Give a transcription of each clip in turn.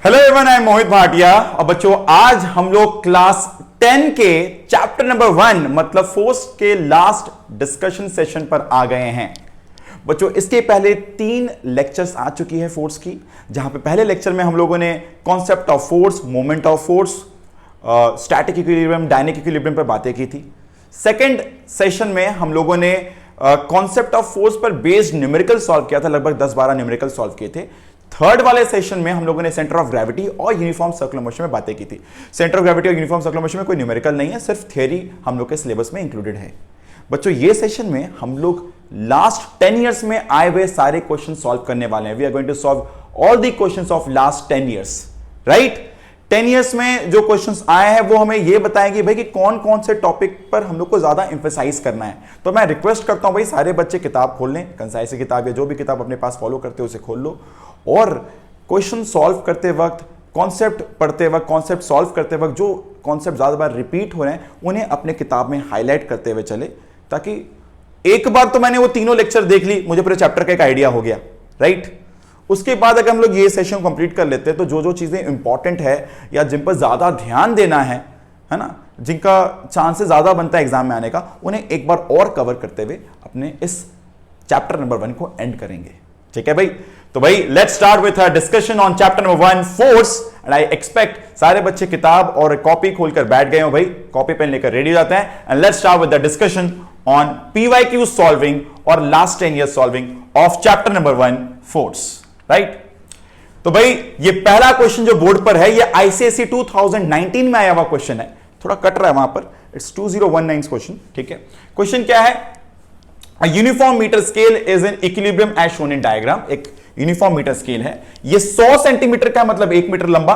Hello everyone, I am मोहित भाटिया। और बच्चों, आज हम लोग क्लास 10 के चैप्टर नंबर 1 मतलब फोर्स के लास्ट डिस्कशन सेशन पर आ गए हैं। बच्चों, इसके पहले 3 लेक्चर्स आ चुकी है फोर्स की, जहां पे पहले लेक्चर में हम लोगों ने concept of force, moment of force, static equilibrium, dynamic equilibrium पर बातें की थी। सेकेंड सेशन में हम लोगों ने कॉन्सेप्ट ऑफ फोर्स पर बेस्ड न्यूमेरिकल सॉल्व किया था, लगभग 10-12 न्यूमेरिकल सॉल्व किए थे। थर्ड वाले सेशन में हम लोगों ने सेंटर ऑफ ग्रेविटी और यूनिफॉर्म सर्कुलर मोशन में बातें की थी। सेंटर ऑफ ग्रेविटी और यूनिफॉर्म सर्कुलर मोशन में कोई न्यूमेरिकल नहीं है, सिर्फ थ्योरी हम लोग के सिलेबस में इंक्लूडेड है। बच्चों, ये सेशन में हम लोग लास्ट 10 इयर्स में आए हुए सारे क्वेश्चन सॉल्व करने वाले हैं। We are going to solve all the questions of last 10 years, right. 10 years में जो क्वेश्चंस आए हैं वो हमें ये बताएंगे भाई कि कौन कौन से टॉपिक पर हम लोग को ज्यादा एम्फेसाइज करना है। तो मैं रिक्वेस्ट करता हूं भाई, सारे बच्चे किताब खोल लें, कंसाइस किताब या जो भी किताब अपने पास फॉलो करते हो उसे खोल लो, और क्वेश्चन सॉल्व करते वक्त, कॉन्सेप्ट पढ़ते वक्त, कॉन्सेप्ट सॉल्व करते वक्त जो कॉन्सेप्ट ज्यादा बार रिपीट हो रहे हैं उन्हें अपने किताब में हाईलाइट करते हुए चले, ताकि एक बार तो मैंने वो तीनों लेक्चर देख ली, मुझे पूरे चैप्टर का एक आइडिया हो गया, राइट। उसके बाद अगर हम लोग ये सेशन कंप्लीट कर लेते हैं तो जो जो चीजें इंपॉर्टेंट है या जिन पर ज्यादा ध्यान देना है ना, जिनका चांसेस ज्यादा बनता है एग्जाम में आने का, उन्हें एक बार और कवर करते हुए अपने इस चैप्टर नंबर 1 को एंड करेंगे। ठीक है भाई, तो भाई let's start with a discussion on chapter number 1 force. And I expect सारे बच्चे किताब और कॉपी खोलकर बैठ गए हो भाई, कॉपी पेन लेकर रेडी हो जाते हैं। And let's start with the discussion on PYQ solving और last 10 year solving of chapter number 1 force, right. तो भाई ये पहला क्वेश्चन जो बोर्ड पर है, ये आईसीएसई 2019 में आया हुआ क्वेश्चन है, थोड़ा कट रहा है वहां पर, इट्स 2019 क्वेश्चन। ठीक है, क्वेश्चन क्या है? A uniform meter scale is in equilibrium as shown in diagram। एक यूनिफॉर्म मीटर स्केल है, ये 100 सेंटीमीटर का, मतलब 1 मीटर लंबा।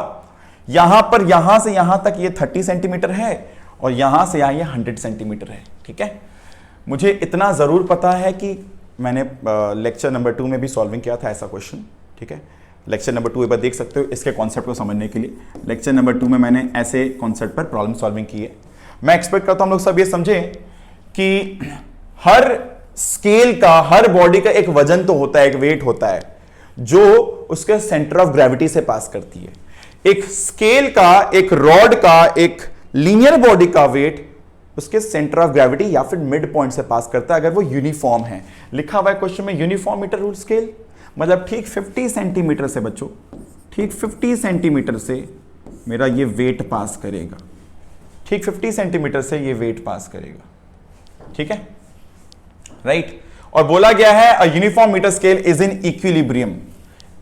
यहां पर यहां से यहां तक ये 30 सेंटीमीटर है और यहां से यहां ये 100 सेंटीमीटर है। ठीक है, मुझे इतना जरूर पता है कि मैंने लेक्चर नंबर 2 में भी सॉल्विंग किया था ऐसा क्वेश्चन। ठीक है, लेक्चर नंबर 2 एक बार देख सकते हो इसके कॉन्सेप्ट को समझने के लिए। लेक्चर नंबर 2 में मैंने ऐसे कॉन्सेप्ट पर प्रॉब्लम सॉल्विंग की है। मैं एक्सपेक्ट करता हूं हम लोग सब ये समझे कि हर स्केल का, हर बॉडी का एक वजन तो होता है, एक वेट होता है जो उसके सेंटर ऑफ ग्रेविटी से पास करती है। एक स्केल का, एक रॉड का, एक लीनियर बॉडी का वेट उसके सेंटर ऑफ ग्रेविटी या फिर मिड पॉइंट से पास करता है, अगर वो यूनिफॉर्म है। लिखा हुआ है क्वेश्चन में यूनिफॉर्म मीटर रूल स्केल, मतलब ठीक 50 सेंटीमीटर से बच्चों, ठीक 50 सेंटीमीटर से मेरा ये वेट पास करेगा। ठीक 50 सेंटीमीटर से ये वेट पास करेगा। ठीक है, राइट। और बोला गया है a uniform metre scale is in equilibrium.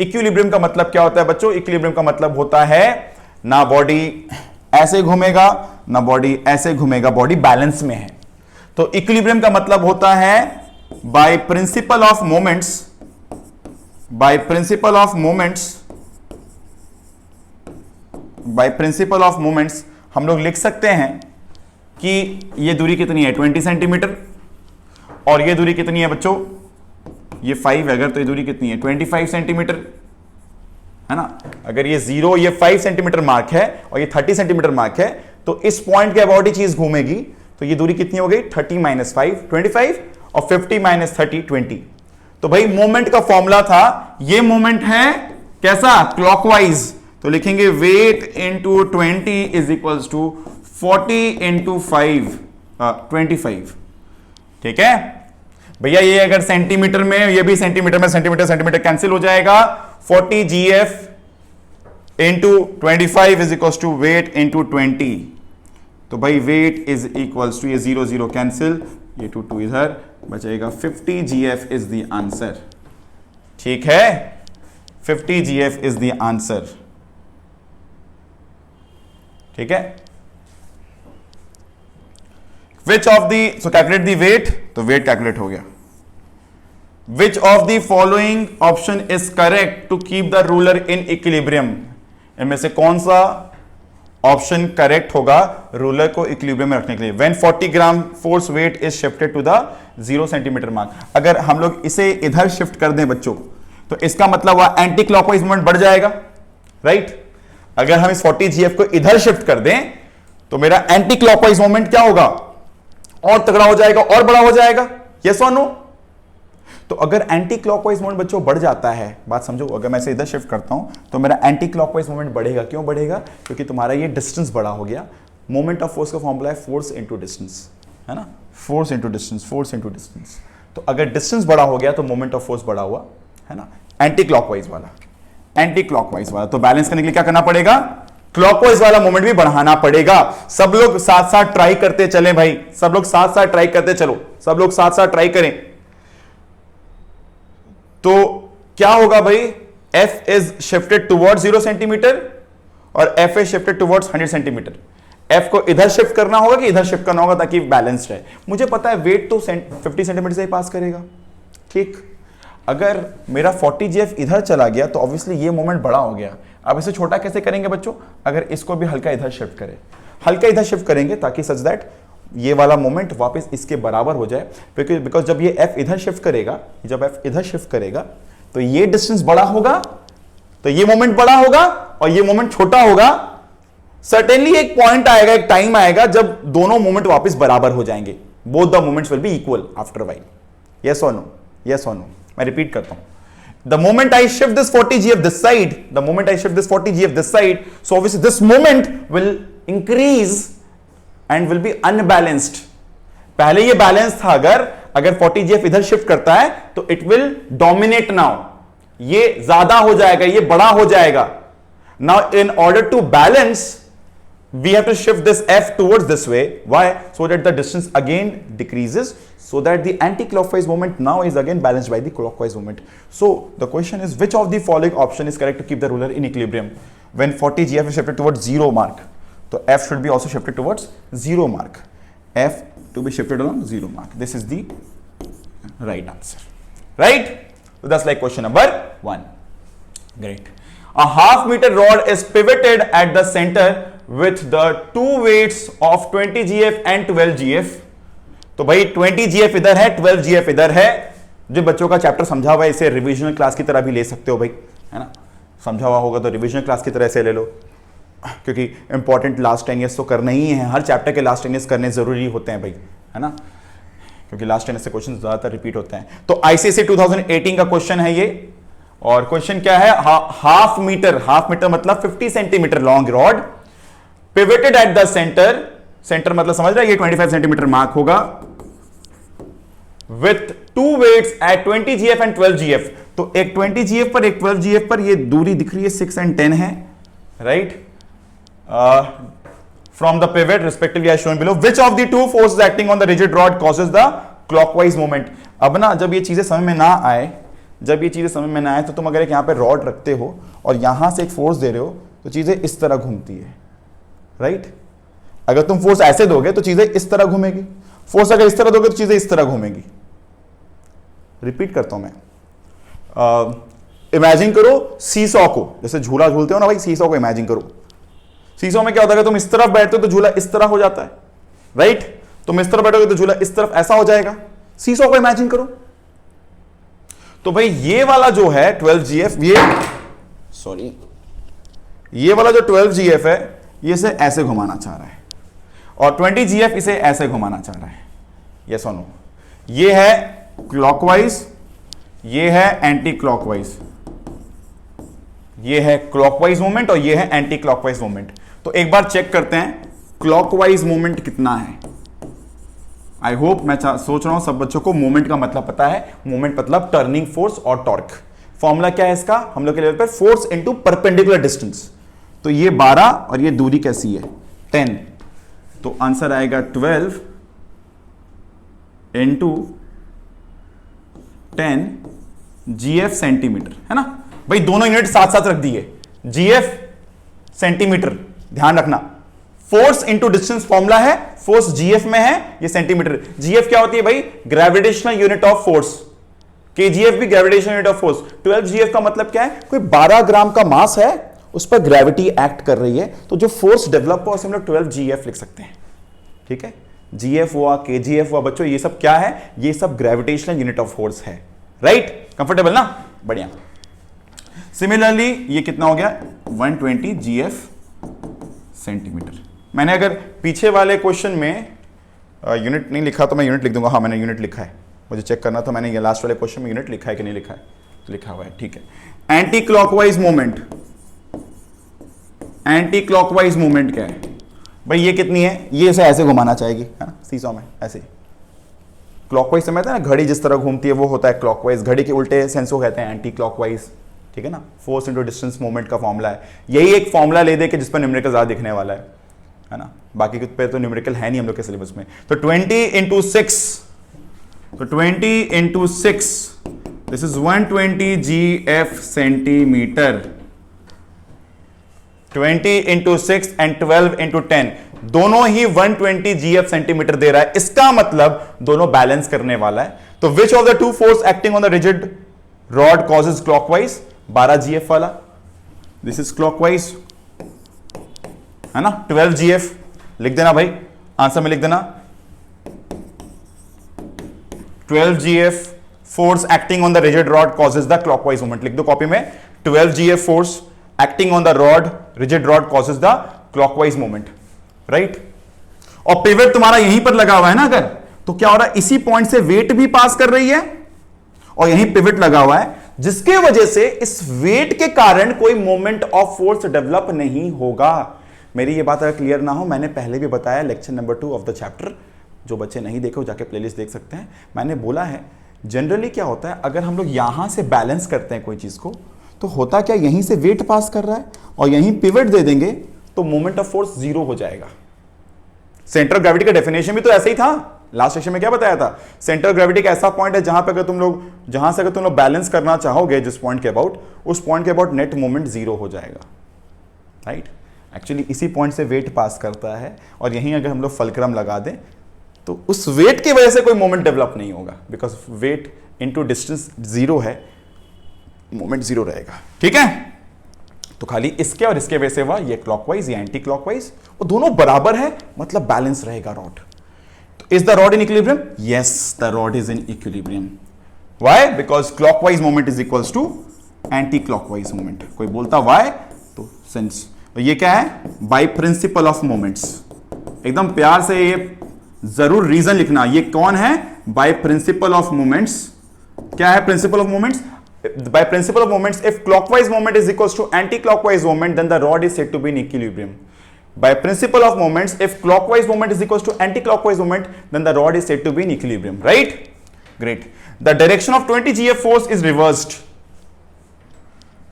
Equilibrium का मतलब क्या होता है बच्चों? इक्विलिब्रियम का मतलब होता है ना बॉडी ऐसे घूमेगा ना बॉडी ऐसे घूमेगा, बॉडी बैलेंस में है। तो इक्विलिब्रियम का मतलब होता है by principle of moments, by principle of moments, by principle of moments हम लोग लिख सकते हैं कि ये दूरी कितनी है 20 सेंटीमीटर, और ये दूरी कितनी है बच्चों? ये 5 है, अगर तो ये दूरी कितनी है 25 सेंटीमीटर, है ना। अगर ये 0, ये 5 सेंटीमीटर मार्क है और ये 30 सेंटीमीटर मार्क है, तो इस पॉइंट के अबाउट ही चीज घूमेगी। तो ये दूरी कितनी हो गई? 30 - 5 25, और 50 - 30 20। तो भाई मोमेंट का फॉर्मूला था, ये मोमेंट है कैसा? क्लॉकवाइज। तो लिखेंगे weight into 20 is equals to 40 into 5 25। ठीक है भैया, ये अगर सेंटीमीटर में, ये भी सेंटीमीटर में, सेंटीमीटर सेंटीमीटर कैंसिल हो जाएगा। 40 GF into 25 is equals to weight into 20। तो भाई वेट इज इक्वल्स टू, ये 0 0 कैंसिल, ये 2 2 इधर बचेगा, 50 GF इज द आंसर। ठीक है, 50 GF इज द आंसर। ठीक है, Which of the, so calculate the weight, तो weight calculate हो गया। Which of the following option is correct to keep the ruler in equilibrium? इनमें से कौन सा ऑप्शन करेक्ट होगा रूलर को इक्विलिब्रियम में रखने के लिए? When 40 gram force weight is shifted to the 0 centimetre mark. अगर हम लोग इसे इधर शिफ्ट कर दें बच्चों, तो इसका मतलब हुआ एंटी क्लॉकवाइज मूवमेंट बढ़ जाएगा, राइट। अगर हम इस 40 GF को इधर शिफ्ट कर दें तो मेरा एंटी क्लॉकवाइज मूवमेंट क्या होगा? और तगड़ा हो जाएगा और बड़ा हो जाएगा। यस और नो? तो अगर एंटी क्लॉकवाइज मोमेंट बच्चों बढ़ जाता है, बात समझो, अगर मैं इसे इधर शिफ्ट करता हूं तो मेरा एंटी क्लॉकवाइज मोमेंट बढ़ेगा। क्यों बढ़ेगा? क्योंकि तुम्हारा ये डिस्टेंस बड़ा हो गया। मोमेंट ऑफ फोर्स का फॉर्मूला है फोर्स इंटू डिस्टेंस, है ना, force into distance, force into distance. तो अगर डिस्टेंस बड़ा हो गया तो मोमेंट ऑफ फोर्स बड़ा हुआ, है ना, एंटी क्लॉकवाइज वाला, एंटी क्लॉकवाइज वाला। तो बैलेंस करने के लिए क्या करना पड़ेगा? क्लॉकवाइज वाला मोमेंट भी बढ़ाना पड़ेगा। सब लोग साथ साथ ट्राई करते चले भाई, सब लोग साथ साथ ट्राई करते चलो, सब लोग साथ साथ ट्राई करें। तो क्या होगा भाई? F is shifted towards 0 centimetre और F is shifted towards 100 centimetre. F को इधर शिफ्ट करना होगा कि इधर शिफ्ट करना होगा ताकि बैलेंस्ड रहे। मुझे पता है वेट तो 50 सेंटीमीटर से ही पास करेगा, ठीक। अगर मेरा 40 GF इधर चला गया तो ऑब्वियसली ये मोमेंट बड़ा हो गया। अब इसे छोटा कैसे करेंगे बच्चों? अगर इसको भी हल्का इधर शिफ्ट करें, हल्का इधर शिफ्ट करेंगे ताकि सच दैट ये वाला मोमेंट वापस इसके बराबर हो जाए। बिकॉज जब ये F इधर शिफ्ट करेगा, जब F इधर शिफ्ट करेगा तो ये डिस्टेंस बड़ा होगा, तो ये मोमेंट बड़ा होगा और ये मोमेंट छोटा होगा। सर्टेनली एक पॉइंट आएगा, एक टाइम आएगा जब दोनों मोमेंट वापस बराबर हो जाएंगे। Both the moments will be equal after while. Yes और नो? यस और नो? मैं रिपीट करता हूं। The moment I shift this 40 GF this side, the moment I shift this 40 GF this side, so obviously this moment will increase and will be unbalanced. पहले ये balance था, अगर 40 GF इधर shift करता है तो it will dominate now. ये ज्यादा हो जाएगा, ये बड़ा हो जाएगा। Now in order to balance, we have to shift this F towards this way. Why? So that the distance again decreases, so that the anti-clockwise moment now is again balanced by the clockwise moment. So the question is, which of the following option is correct to keep the ruler in equilibrium when 40 GF is shifted towards 0 mark? So F should be also shifted towards 0 mark. F to be shifted along 0 mark. This is the right answer. Right? So that's like question number 1. Great. A half meter rod is pivoted at the center with the two weights of 20 GF and 12 GF. तो भाई 20 GF इधर है, 12 GF इधर है। जो बच्चों का chapter समझा हुआ है इसे रिविजनल क्लास की तरह भी ले सकते हो भाई, है ना। समझा हुआ होगा तो रिविजनल क्लास की तरह से ले लो, क्योंकि इंपॉर्टेंट लास्ट 10 ईयर्स तो करना ही है। हर चैप्टर के लास्ट 10 ईयर्स करने जरूरी होते हैं भाई, है ना, क्योंकि लास्ट 10 ईयर्स से क्वेश्चन ज्यादातर रिपीट होते हैं। तो आईसीएसई 2018 का क्वेश्चन है ये, और क्वेश्चन क्या है? हाफ मीटर मतलब 50 centimeter long rod, pivoted at the center मतलब समझ रहा है, ये 25 सेंटीमीटर मार्क होगा, with two weights at 20 GF and 12 GF। तो एक 20 GF पर एक 12 GF पर, ये दूरी दिख रही है 6 and 10 है, right, from the pivot respectively as shown below. Which of the two forces acting on the rigid rod causes the clockwise moment? अब ना जब ये चीजें समझ में ना आए, तो तुम अगर एक यहां पे रॉड रखते हो और यहां से एक फोर्स दे रहे हो तो चीजें इस तरह घूमती है, राइट। अगर तुम फोर्स ऐसे दोगे तो चीजें इस तरह घूमेगी, फोर्स अगर इस तरह दोगे तो चीजें इस तरह घूमेगी। रिपीट करता हूं मैं, इमेजिन करो सीसॉ को, जैसे झूला झूलते हो ना भाई, सीसॉ को इमेजिन करो। सीसॉ में क्या होता है, तुम इस तरफ बैठते हो तो झूला इस तरह हो जाता है, राइट। तुम इस तरफ बैठोगे तो झूला इस तरफ ऐसा हो जाएगा। सीसॉ को इमेजिन करो। तो भाई ये वाला जो है 12 GF, ये वाला जो 12 GF है ये इसे ऐसे घुमाना चाह रहा है और 20 GF इसे ऐसे घुमाना चाह रहा है। यस और नो? ये है क्लॉकवाइज, ये है एंटी क्लॉकवाइज, ये है क्लॉकवाइज मोमेंट और ये है एंटी क्लॉकवाइज मोमेंट। तो एक बार चेक करते हैं क्लॉकवाइज मोमेंट कितना है। आई होप, मैं सोच रहा हूं सब बच्चों को मोमेंट का मतलब पता है। मोमेंट मतलब टर्निंग फोर्स और टॉर्क। फॉर्मूला क्या है इसका हम लोग के लेवल पर? Force into perpendicular distance. तो ये 12 और ये दूरी कैसी है 10, तो आंसर आएगा 12 इंटू 10 GF सेंटीमीटर, है ना भाई। दोनों यूनिट साथ साथ रख दिए, GF सेंटीमीटर, ध्यान रखना। फोर्स इंटू डिस्टेंस फॉर्मूला है, फोर्स GF में है, ये सेंटीमीटर। GF क्या होती है भाई? Gravitational unit of force. KGF भी gravitational unit of force. 12 GF का मतलब क्या है? कोई 12 ग्राम का मास है, उस पर ग्रेविटी एक्ट कर रही है, तो जो फोर्स डेवलप हुआ उसे हम लोग 12 GF लिख सकते हैं, ठीक है। GF हुआ, KGF हुआ बच्चों, ये सब क्या है? ये सब ग्रेविटेशनल यूनिट ऑफ फोर्स है, राइट। कंफर्टेबल ना? बढ़िया। सिमिलरली ये कितना हो गया? 120 GF सेंटीमीटर। मैंने अगर पीछे वाले क्वेश्चन में यूनिट नहीं लिखा तो मैं यूनिट लिख दूंगा। हाँ, मैंने यूनिट लिखा है, मुझे चेक करना था मैंने ये लास्ट वाले क्वेश्चन में यूनिट लिखा है कि नहीं लिखा है, तो लिखा हुआ है, ठीक है। Anti clockwise moment, anti clockwise moment क्या है भाई, ये कितनी है, ये इसे ऐसे घुमाना चाहेगी, है ना, सीसॉ में ऐसे क्लॉकवाइज समझते हैं ना, घड़ी जिस तरह घूमती है वो होता है क्लॉकवाइज, घड़ी के उल्टे सेंस को कहते हैं एंटी क्लॉकवाइज, ठीक है ना। फोर्स इंटू डिस्टेंस मोमेंट का फॉर्मूला है, यही एक फॉर्मूला ले दे के जिस पर न्यूमेरिकल ज्यादा दिखने वाला है ना, बाकी के पे तो न्यूमेरिकल है नहीं हम लोग के सिलेबस में। तो 20 इंटू 6, तो 20 into 6 this is 120 GF centimetre, 20 into 6 and 12 into 10 दोनों ही 120 GF सेंटीमीटर दे रहा है, इसका मतलब दोनों बैलेंस करने वाला है। तो which of the to force acting on the rigid rod causes clockwise, 12 GF वाला, दिस इज क्लॉकवाइज, है ना, 12 GF लिख देना भाई, आंसर में लिख देना 12 GF force acting on the rigid rod causes the clockwise movement, लिख दो कॉपी में, 12 GF force acting on the rod, rigid rod causes the clockwise movement, right. और पिवट तुम्हारा यहीं पर लगा हुआ है ना, अगर तो क्या हो रहा है, इसी पॉइंट से वेट भी पास कर रही है और यहीं पिवट लगा हुआ है, जिसके वजह से इस वेट के कारण कोई मोमेंट ऑफ फोर्स डेवलप नहीं होगा। मेरी ये बात अगर क्लियर ना हो, मैंने पहले भी बताया lecture number 2 of the chapter, जो बच्चे नहीं देखे हो जाके प्लेलिस्ट देख सकते हैं। मैंने बोला है जनरली क्या होता है, अगर हम लोग यहां से बैलेंस करते हैं कोई चीज को, तो होता क्या, यहीं से वेट पास कर रहा है और यहीं पिवट दे देंगे तो मोमेंट ऑफ फोर्स जीरो हो जाएगा। सेंटर ऑफ ग्रेविटी का डेफिनेशन भी तो ऐसा ही था, लास्ट सेक्शन में क्या बताया था, सेंटर ऑफ ग्रेविटी एक ऐसा पॉइंट है जहां पे अगर तुम लोग बैलेंस करना चाहोगे जिस पॉइंट के अबाउट, उस पॉइंट के अबाउट नेट मोमेंट जीरो हो जाएगा, राइट। एक्चुअली इसी पॉइंट से वेट पास करता है और यहीं अगर हम लोग फलक्रम लगा दें तो उस वेट की वजह से कोई मोमेंट डेवलप नहीं होगा, because weight into distance zero है, मोमेंट जीरो रहेगा, ठीक है। तो खाली इसके और इसके वजह से हुआ, ये क्लॉकवाइज ये एंटी क्लॉकवाइज, और दोनों बराबर है, मतलब बैलेंस रहेगा रॉड। तो is the rod in equilibrium, yes the rod is in equilibrium, why, because clockwise moment is equals to anti clockwise moment. कोई बोलता व्हाई, तो सिंस, तो ये क्या है, बाय प्रिंसिपल ऑफ मोमेंट्स, एकदम प्यार से ये जरूर रीजन लिखना, ये कौन है, बाय प्रिंसिपल ऑफ मोमेंट्स। क्या है principal of moments, by principle of moments, if clockwise moment is equals to anti-clockwise moment, then the rod is said to be in equilibrium. By principle of moments, if clockwise moment is equals to anti-clockwise moment, then the rod is said to be in equilibrium, right? Great. The direction of 20 GF force is reversed.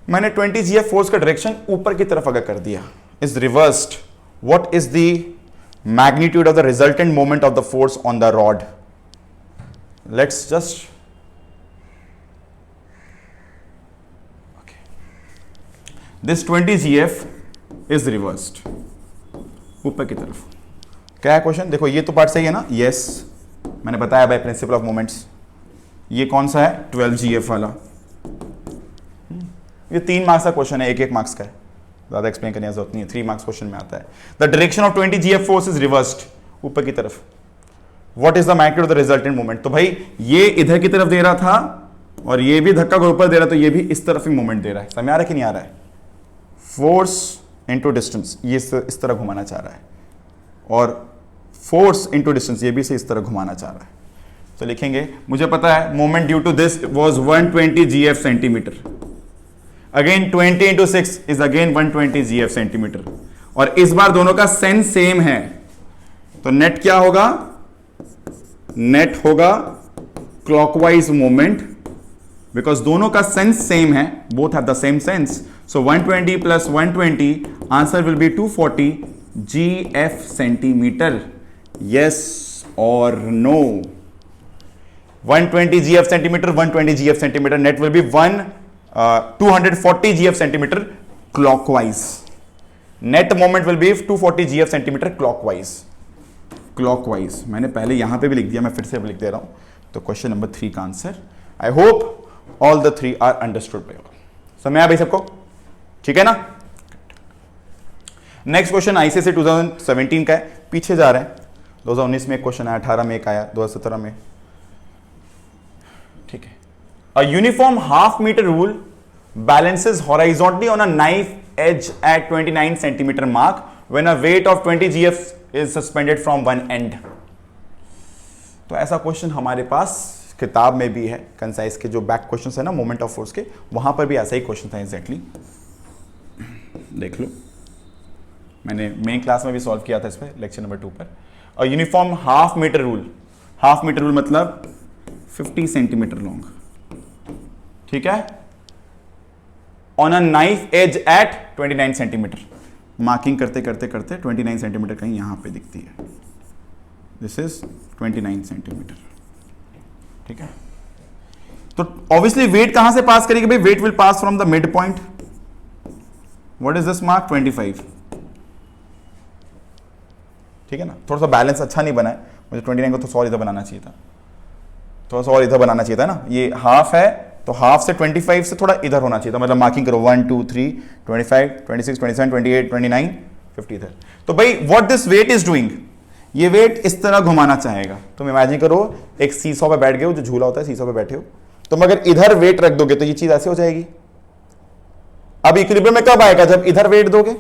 मैंने 20 GF force का direction ऊपर की तरफ अगर कर दिया, is reversed. What is the magnitude of the resultant moment of the force on the rod? Let's just this 20 GF is reversed, ऊपर की तरफ। क्या है क्वेश्चन, देखो ये तो पार्ट सही है ना, यस मैंने बताया बाय प्रिंसिपल ऑफ मोमेंट्स। ये कौन सा है, 12 GF वाला। ये 3 मार्क्स का क्वेश्चन है, एक मार्क्स का है, ज्यादा एक्सप्लेन करने की जरूरत नहीं है, 3 मार्क्स क्वेश्चन में आता है। The direction of 20 GF force is reversed, ऊपर की तरफ। What is the magnitude of the resultant moment, तो भाई ये इधर की तरफ दे रहा था और ये भी धक्का को ऊपर दे रहा है, तो ये भी इस तरफ ही मोमेंट दे रहा है। समझ आ रहा है कि नहीं आ रहा है, फोर्स इंटू डिस्टेंस, ये इस तरह घुमाना चाह रहा है, और फोर्स इंटू डिस्टेंस, ये भी से इस तरह घुमाना चाह रहा है। तो लिखेंगे, मुझे पता है moment due to this was 120 GF centimeter, again 20 into 6 is again 120 GF centimeter, और इस बार दोनों का सेंस सेम है, तो नेट क्या होगा, नेट होगा क्लॉकवाइज मोमेंट, बिकॉज दोनों का सेंस सेम है, both have the same sense. So 120 plus 120, answer will be 240 GF centimeter. Yes or no? 120 GF centimeter, 120 GF centimeter. Net will be 240 GF centimeter clockwise. Net moment will be 240 GF centimeter clockwise. Clockwise. मैंने पहले यहां पे भी लिख दिया, मैं फिर से लिख दे रहा हूं। तो क्वेश्चन नंबर 3 का answer, I hope all the 3 are understood by all. समझ आया भाई सबको, ठीक है ना। नेक्स्ट क्वेश्चन आईसीएसई 2017 का है, पीछे जा रहे हैं, 2019 में एक क्वेश्चन आया, 18 में एक आया, 2017 में, ठीक है। A uniform half metre rule balances horizontally on a knife edge at 29 centimeter mark when a weight of 20 GF is suspended from one end. तो ऐसा क्वेश्चन हमारे पास किताब में भी है, कंसाइज के जो बैक क्वेश्चंस है ना मोमेंट ऑफ फोर्स के, वहां पर भी ऐसा ही क्वेश्चन था एग्जैक्टली। देख लो, मैंने मेन क्लास में भी सॉल्व किया था इस पर, लेक्चर नंबर 2 पर। और uniform half metre rule, half metre rule मतलब 50 सेंटीमीटर लॉन्ग, ठीक है, on a knife edge at 29 centimeter. Marking करते करते करते 29 सेंटीमीटर कहीं यहां पे दिखती है, दिस इज 29 सेंटीमीटर, ठीक है। तो ऑब्वियसली वेट कहां से पास करेगी भाई, wait will pass from the mid point, what is this mark 25, ठीक है ना। थोड़ा सा बैलेंस अच्छा नहीं बना है, मुझे 29 को तो 100 इधर बनाना चाहिए था, थोड़ा सा और इधर बनाना चाहिए था ना, ये हाफ है तो हाफ से 25 से थोड़ा इधर होना चाहिए था, मतलब मार्किंग करो 1 2 3 25 26 27 28 29 50 इधर। तो भाई what this weight is doing, ये वेट इस तरह घुमाना चाहेगा। तुम इमेजिन करो एक सीसॉ पे बैठ गए हो, जो झूला होता है सीसॉ पे बैठे हो, तुम अगर इधर वेट रख दोगे तो ये चीज ऐसे हो जाएगी। अब इक्विलिब्रियम में कब आएगा, जब इधर वेट दोगे।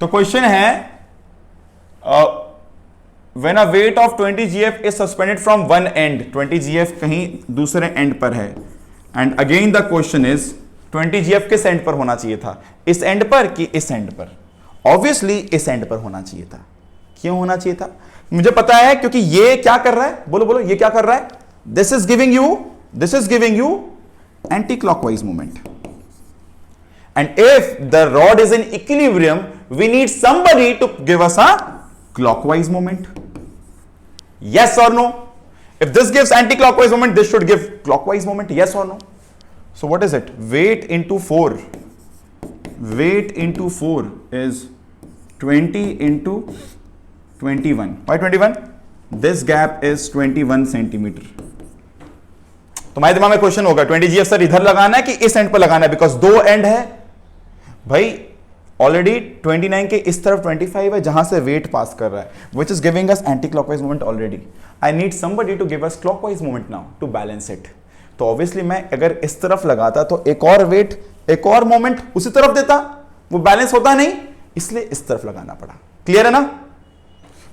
तो क्वेश्चन है when a weight of 20 gf is suspended from one end, 20 gf कहीं दूसरे एंड पर है, and again the question is 20 gf किस एंड पर होना चाहिए था, इस एंड पर कि इस एंड पर। ऑब्वियसली इस एंड पर होना चाहिए था। क्यों होना चाहिए था, मुझे पता है, क्योंकि ये क्या कर रहा है, बोलो बोलो, ये क्या कर रहा है, this is giving you anti clockwise moment, and if the rod is in equilibrium we need somebody to give us a clockwise moment. Yes or no? If this gives anti-clockwise moment, this should give clockwise moment. Yes or no? So what is it? Weight into 4. Weight into 4 is 20 into 21. Why 21? This gap is 21 centimetre. तुम्हारे दिमाग में question होगा 20 GF sir इधर लगाना है कि इस and पर लगाना है, बिकॉज दो एंड है भाई। ऑलरेडी 29 के इस तरफ 25 है जहां से वेट पास कर रहा है, which is giving us anti clockwise movement already. I need somebody to give us clockwise movement now to balance it. तो ऑब्वियसली मैं अगर इस तरफ लगाता तो एक और वेट, एक और मोमेंट उसी तरफ देता, वो बैलेंस होता नहीं, इसलिए इस तरफ लगाना पड़ा। क्लियर है ना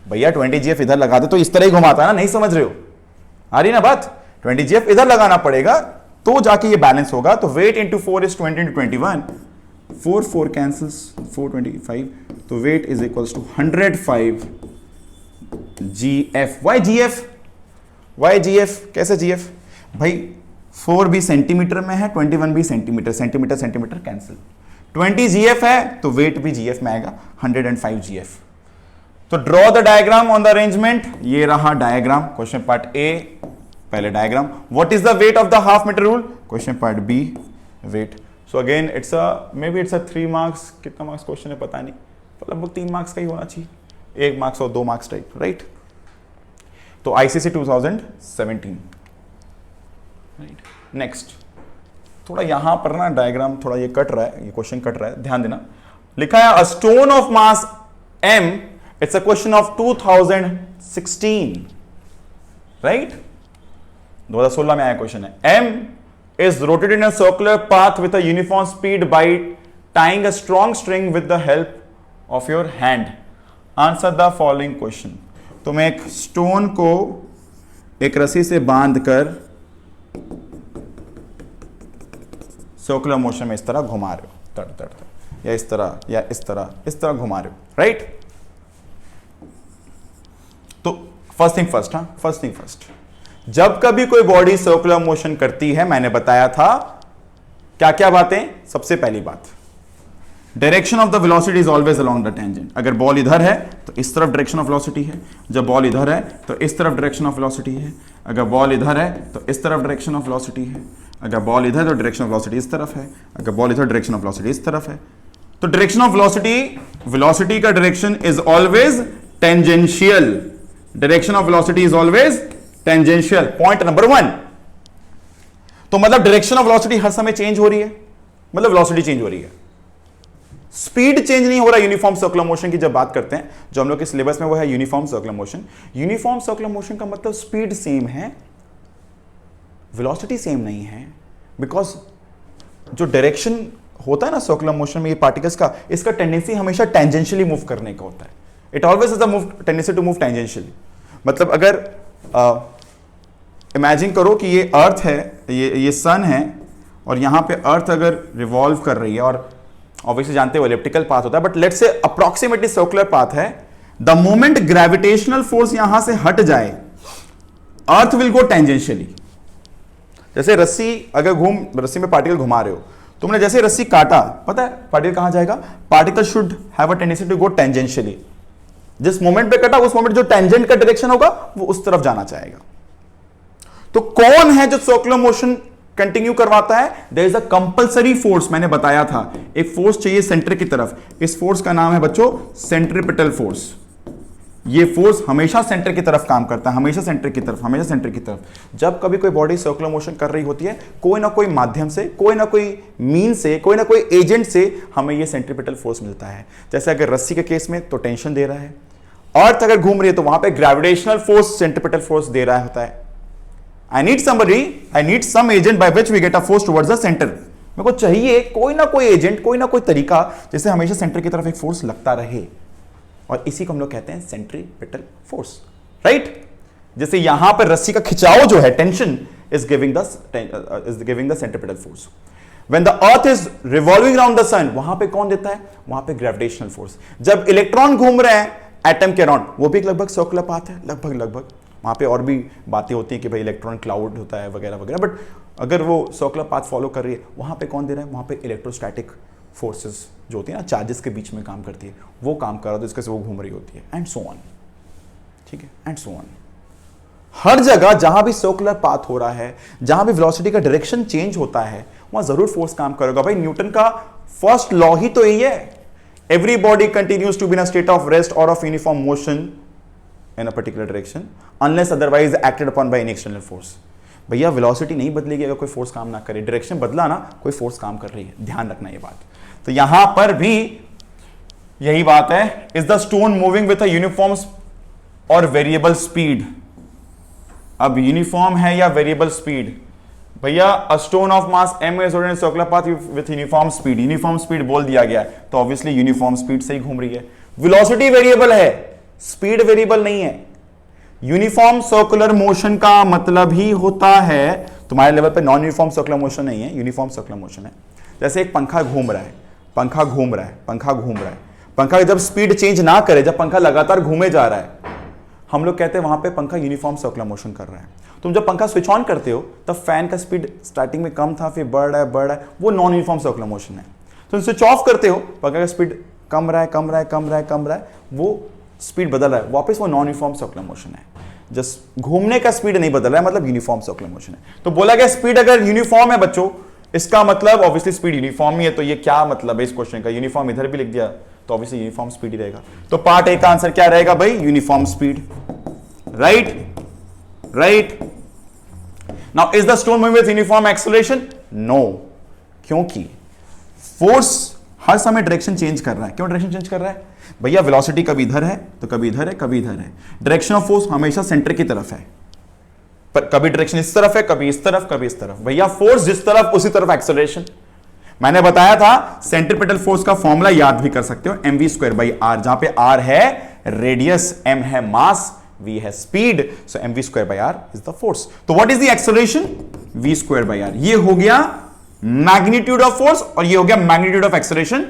भैया, 20 GF इधर लगाते तो इस तरह ही घुमाता ना, नहीं समझ रहे हो, आ रही ना बात। 20 GF इधर लगाना पड़ेगा तो जाके ये बैलेंस होगा। तो weight into 4 is 20 into 21, 4 4 cancels, 425, तो weight is equals to 105 GF। Why GF, why GF, कैसे GF भाई, 4 भी सेंटीमीटर में है, 21 भी centimetre, centimetre centimetre cancel, 20 GF है तो वेट भी GF में आएगा 105 GF। तो draw the diagram on the arrangement, ये रहा डायग्राम, क्वेश्चन पार्ट ए पहले diagram. What is the weight of the half metre rule, question part B weight. So again it's maybe it's 3 marks, कितना marks question है पता नहीं, लगभग 3 marks का ही होना चाहिए, 1 मार्क्स और 2 मार्क्स टाइप, राइट। तो आईसीसी 2017, राइट। नेक्स्ट, थोड़ा यहां पर ना डायग्राम थोड़ा ये कट रहा है, ये क्वेश्चन कट रहा है, ध्यान देना। लिखा है a stone of mass m, it's a question of 2016, right. 2016 में आया क्वेश्चन है। m is rotated in a circular path with a uniform speed by tying a strong string with the help of your hand. Answer the following question. तुम एक stone को एक रस्सी से बांधकर सर्कुलर मोशन में इस तरह घुमा रहे हो, तड़ तड़ तड़, या इस तरह घुमा रहे हो, राइट। तो फर्स्ट थिंग फर्स्ट, हाँ फर्स्ट थिंग फर्स्ट, जब कभी कोई बॉडी सर्कुलर मोशन करती है, मैंने बताया था क्या क्या बातें। सबसे पहली बात, direction of the velocity is always along the tangent. अगर बॉल इधर है तो इस तरफ डायरेक्शन ऑफ वेलोसिटी है, जब बॉल इधर है तो इस तरफ डायरेक्शन ऑफ वेलोसिटी है, अगर बॉल इधर है तो इस तरफ डायरेक्शन ऑफ वेलोसिटी है, अगर बॉल इधर तो डायरेक्शन ऑफ वेलोसिटी इस तरफ है, अगर बॉल इधर डायरेक्शन ऑफ वेलोसिटी इस तरफ है। तो डायरेक्शन ऑफ वेलोसिटी का direction is always tangential, direction of velocity is always tangential, point number 1। तो मतलब डायरेक्शन ऑफ वेलोसिटी हर समय चेंज हो रही है, मतलब वेलोसिटी चेंज हो रही है, स्पीड चेंज नहीं हो रहा। यूनिफॉर्म सर्कुलर मोशन की जब बात करते हैं, जो हम लोग के सिलेबस में वो है uniform circular motion. Uniform circular motion का मतलब स्पीड सेम है, वेलोसिटी सेम नहीं है, बिकॉज जो डायरेक्शन होता है ना सर्कुलर मोशन में ये पार्टिकल्स का, इसका टेंडेंसी हमेशा टेंजेंशियली मूव करने का होता है। It always is a tendency to move tangentially. मतलब अगर इमेजिन करो कि ये अर्थ है, ये सन है, और यहां पे अर्थ अगर रिवॉल्व कर रही है, और ऑब्वियसली जानते हो एलिप्टिकल पाथ होता है, but let's say approximately circular path है। द मोमेंट ग्रेविटेशनल फोर्स यहां से हट जाए, अर्थ विल गो टेंजेंशियली। जैसे रस्सी में पार्टिकल घुमा रहे हो, तुमने जैसे रस्सी काटा, पता है पार्टिकल कहां जाएगा? Particle should have a tendency to go tangentially. जिस मोमेंट पे कटा उस मोमेंट जो टेंजेंट का डायरेक्शन होगा वो उस तरफ जाना चाहेगा। तो कौन है जो सर्कुलर मोशन कंटिन्यू करवाता है? There is a compulsory force, मैंने बताया था एक फोर्स चाहिए सेंटर की तरफ। इस फोर्स का नाम है बच्चों सेंट्रीपिटल फोर्स। ये फोर्स हमेशा सेंटर की तरफ काम करता है, हमेशा सेंटर की तरफ, हमेशा सेंटर की तरफ। जब कभी कोई बॉडी सर्कुलर मोशन कर रही होती है, कोई ना कोई माध्यम से, कोई ना कोई मीन से, कोई ना कोई एजेंट से हमें ये सेंट्रीपिटल फोर्स मिलता है। जैसे अगर रस्सी के केस में तो टेंशन दे रहा है, अर्थ अगर घूम रही है तो वहां पे ग्रेविटेशनल फोर्स सेंट्रीपिटल फोर्स दे रहा होता है। I need some agent by which we get a force towards the center। मेरे को चाहिए कोई ना कोई एजेंट, कोई ना कोई तरीका जिससे हमेशा सेंटर की तरफ एक फोर्स लगता रहे, और इसी को हम लोग कहते हैं सेंट्रीपिटल फोर्स, राइट? जैसे यहां पर रस्सी का खिंचाव जो है, tension is giving the centripetal force. When the earth is revolving around the sun, वहां पे कौन देता है? वहां पे ग्रेविटेशनल फोर्स। जब इलेक्ट्रॉन घूम रहे हैं एटम के अराउंड, वो भी लगभग सर्कुलर पाथ है, लगभग वहां पे और भी बातें होती हैं कि भाई इलेक्ट्रॉन क्लाउड होता है वगैरह वगैरह, बट अगर वो सर्कुलर पाथ फॉलो कर रही है, वहां पे कौन दे रहा है? वहां पे इलेक्ट्रोस्टैटिक फोर्सेस जो होती है ना, चार्जेस के बीच में काम करती है, वो काम कर रहा है, तो इसके से वो घूम रही होती है, एंड सो ऑन। ठीक है, एंड सो ऑन। हर जगह जहां भी सर्कुलर पाथ हो रहा है, जहां भी वेलोसिटी का डायरेक्शन चेंज होता है, वहां जरूर फोर्स काम करेगा। भाई न्यूटन का फर्स्ट लॉ ही तो यही है, every body continues to be in a state of rest और of uniform motion in a particular direction unless otherwise acted upon by any external force। भैया वेलोसिटी नहीं बदलेगी अगर कोई फोर्स काम ना करे, डायरेक्शन बदला ना, कोई फोर्स काम कर रही है, ध्यान रखना ये बात। तो यहां पर भी यही बात है, is the stone moving with a uniform और वेरिएबल स्पीड। अब यूनिफॉर्म है या वेरिएबल स्पीड? भैया a stone of mass m is in circular path with uniform speed, uniform speed बोल दिया गया है, तो ऑब्वियसली यूनिफॉर्म स्पीड से ही घूम रही है। वेलोसिटी वेरिएबल है, स्पीड वेरिएबल नहीं है। यूनिफॉर्म सर्कुलर मोशन का मतलब ही होता है, तुम्हारे लेवल पे नॉन यूनिफॉर्म सर्कुलर मोशन नहीं है, यूनिफॉर्म सर्कुलर मोशन है। जैसे एक पंखा घूम रहा है, पंखा घूम रहा है, पंखा घूम रहा है, पंखा जब स्पीड चेंज ना करे, जब पंखा लगातार घूमे जा रहा है, हम लोग कहते हैं वहां पे पंखा यूनिफॉर्म सर्कुलर मोशन कर रहा है। तुम जब पंखा स्विच ऑन करते हो तब फैन का स्पीड स्टार्टिंग में कम था, फिर बढ़ रहा है, वो नॉन यूनिफॉर्म सर्कुलर मोशन है। तुम स्विच ऑफ करते हो, पंखा का स्पीड कम रहा है, वो स्पीड बदल रहा है, वापस वो नॉन यूनिफॉर्म सर्कुलर मोशन है। जस्ट घूमने का स्पीड नहीं बदल रहा है, मतलब यूनिफॉर्म सर्कुलर मोशन है। तो बोला गया स्पीड अगर यूनिफॉर्म है बच्चों, इसका मतलब ऑब्वियसली स्पीड यूनिफॉर्म ही है। तो ये क्या मतलब है इस क्वेश्चन का? यूनिफॉर्म इधर भी लिख दिया तो ऑब्वियसली यूनिफॉर्म स्पीड ही रहेगा। तो पार्ट ए का आंसर क्या रहेगा भाई? Uniform speed, right. Now is the stone moving with uniform acceleration? No, क्योंकि फोर्स हर समय डायरेक्शन चेंज कर रहा है। क्यों डायरेक्शन चेंज कर रहा है? भैया वेलोसिटी कभी इधर है तो कभी इधर है, कभी इधर है। डायरेक्शन ऑफ फोर्स हमेशा सेंटर की तरफ है, पर कभी डायरेक्शन इस तरफ है, कभी इस तरफ, कभी इस तरफ। भैया फोर्स जिस तरफ उसी तरफ एक्सेलरेशन। मैंने बताया था सेंट्रीपिटल फोर्स का फॉर्मूला याद भी कर सकते हो, mv²/r, जहां पे r है रेडियस, m है मास, v है speed, so mv²/r is the force. तो what is the acceleration? v²/r। ये हो गया मैग्नीट्यूड ऑफ फोर्स और ये हो गया मैग्नीट्यूड ऑफ एक्सेलरेशन।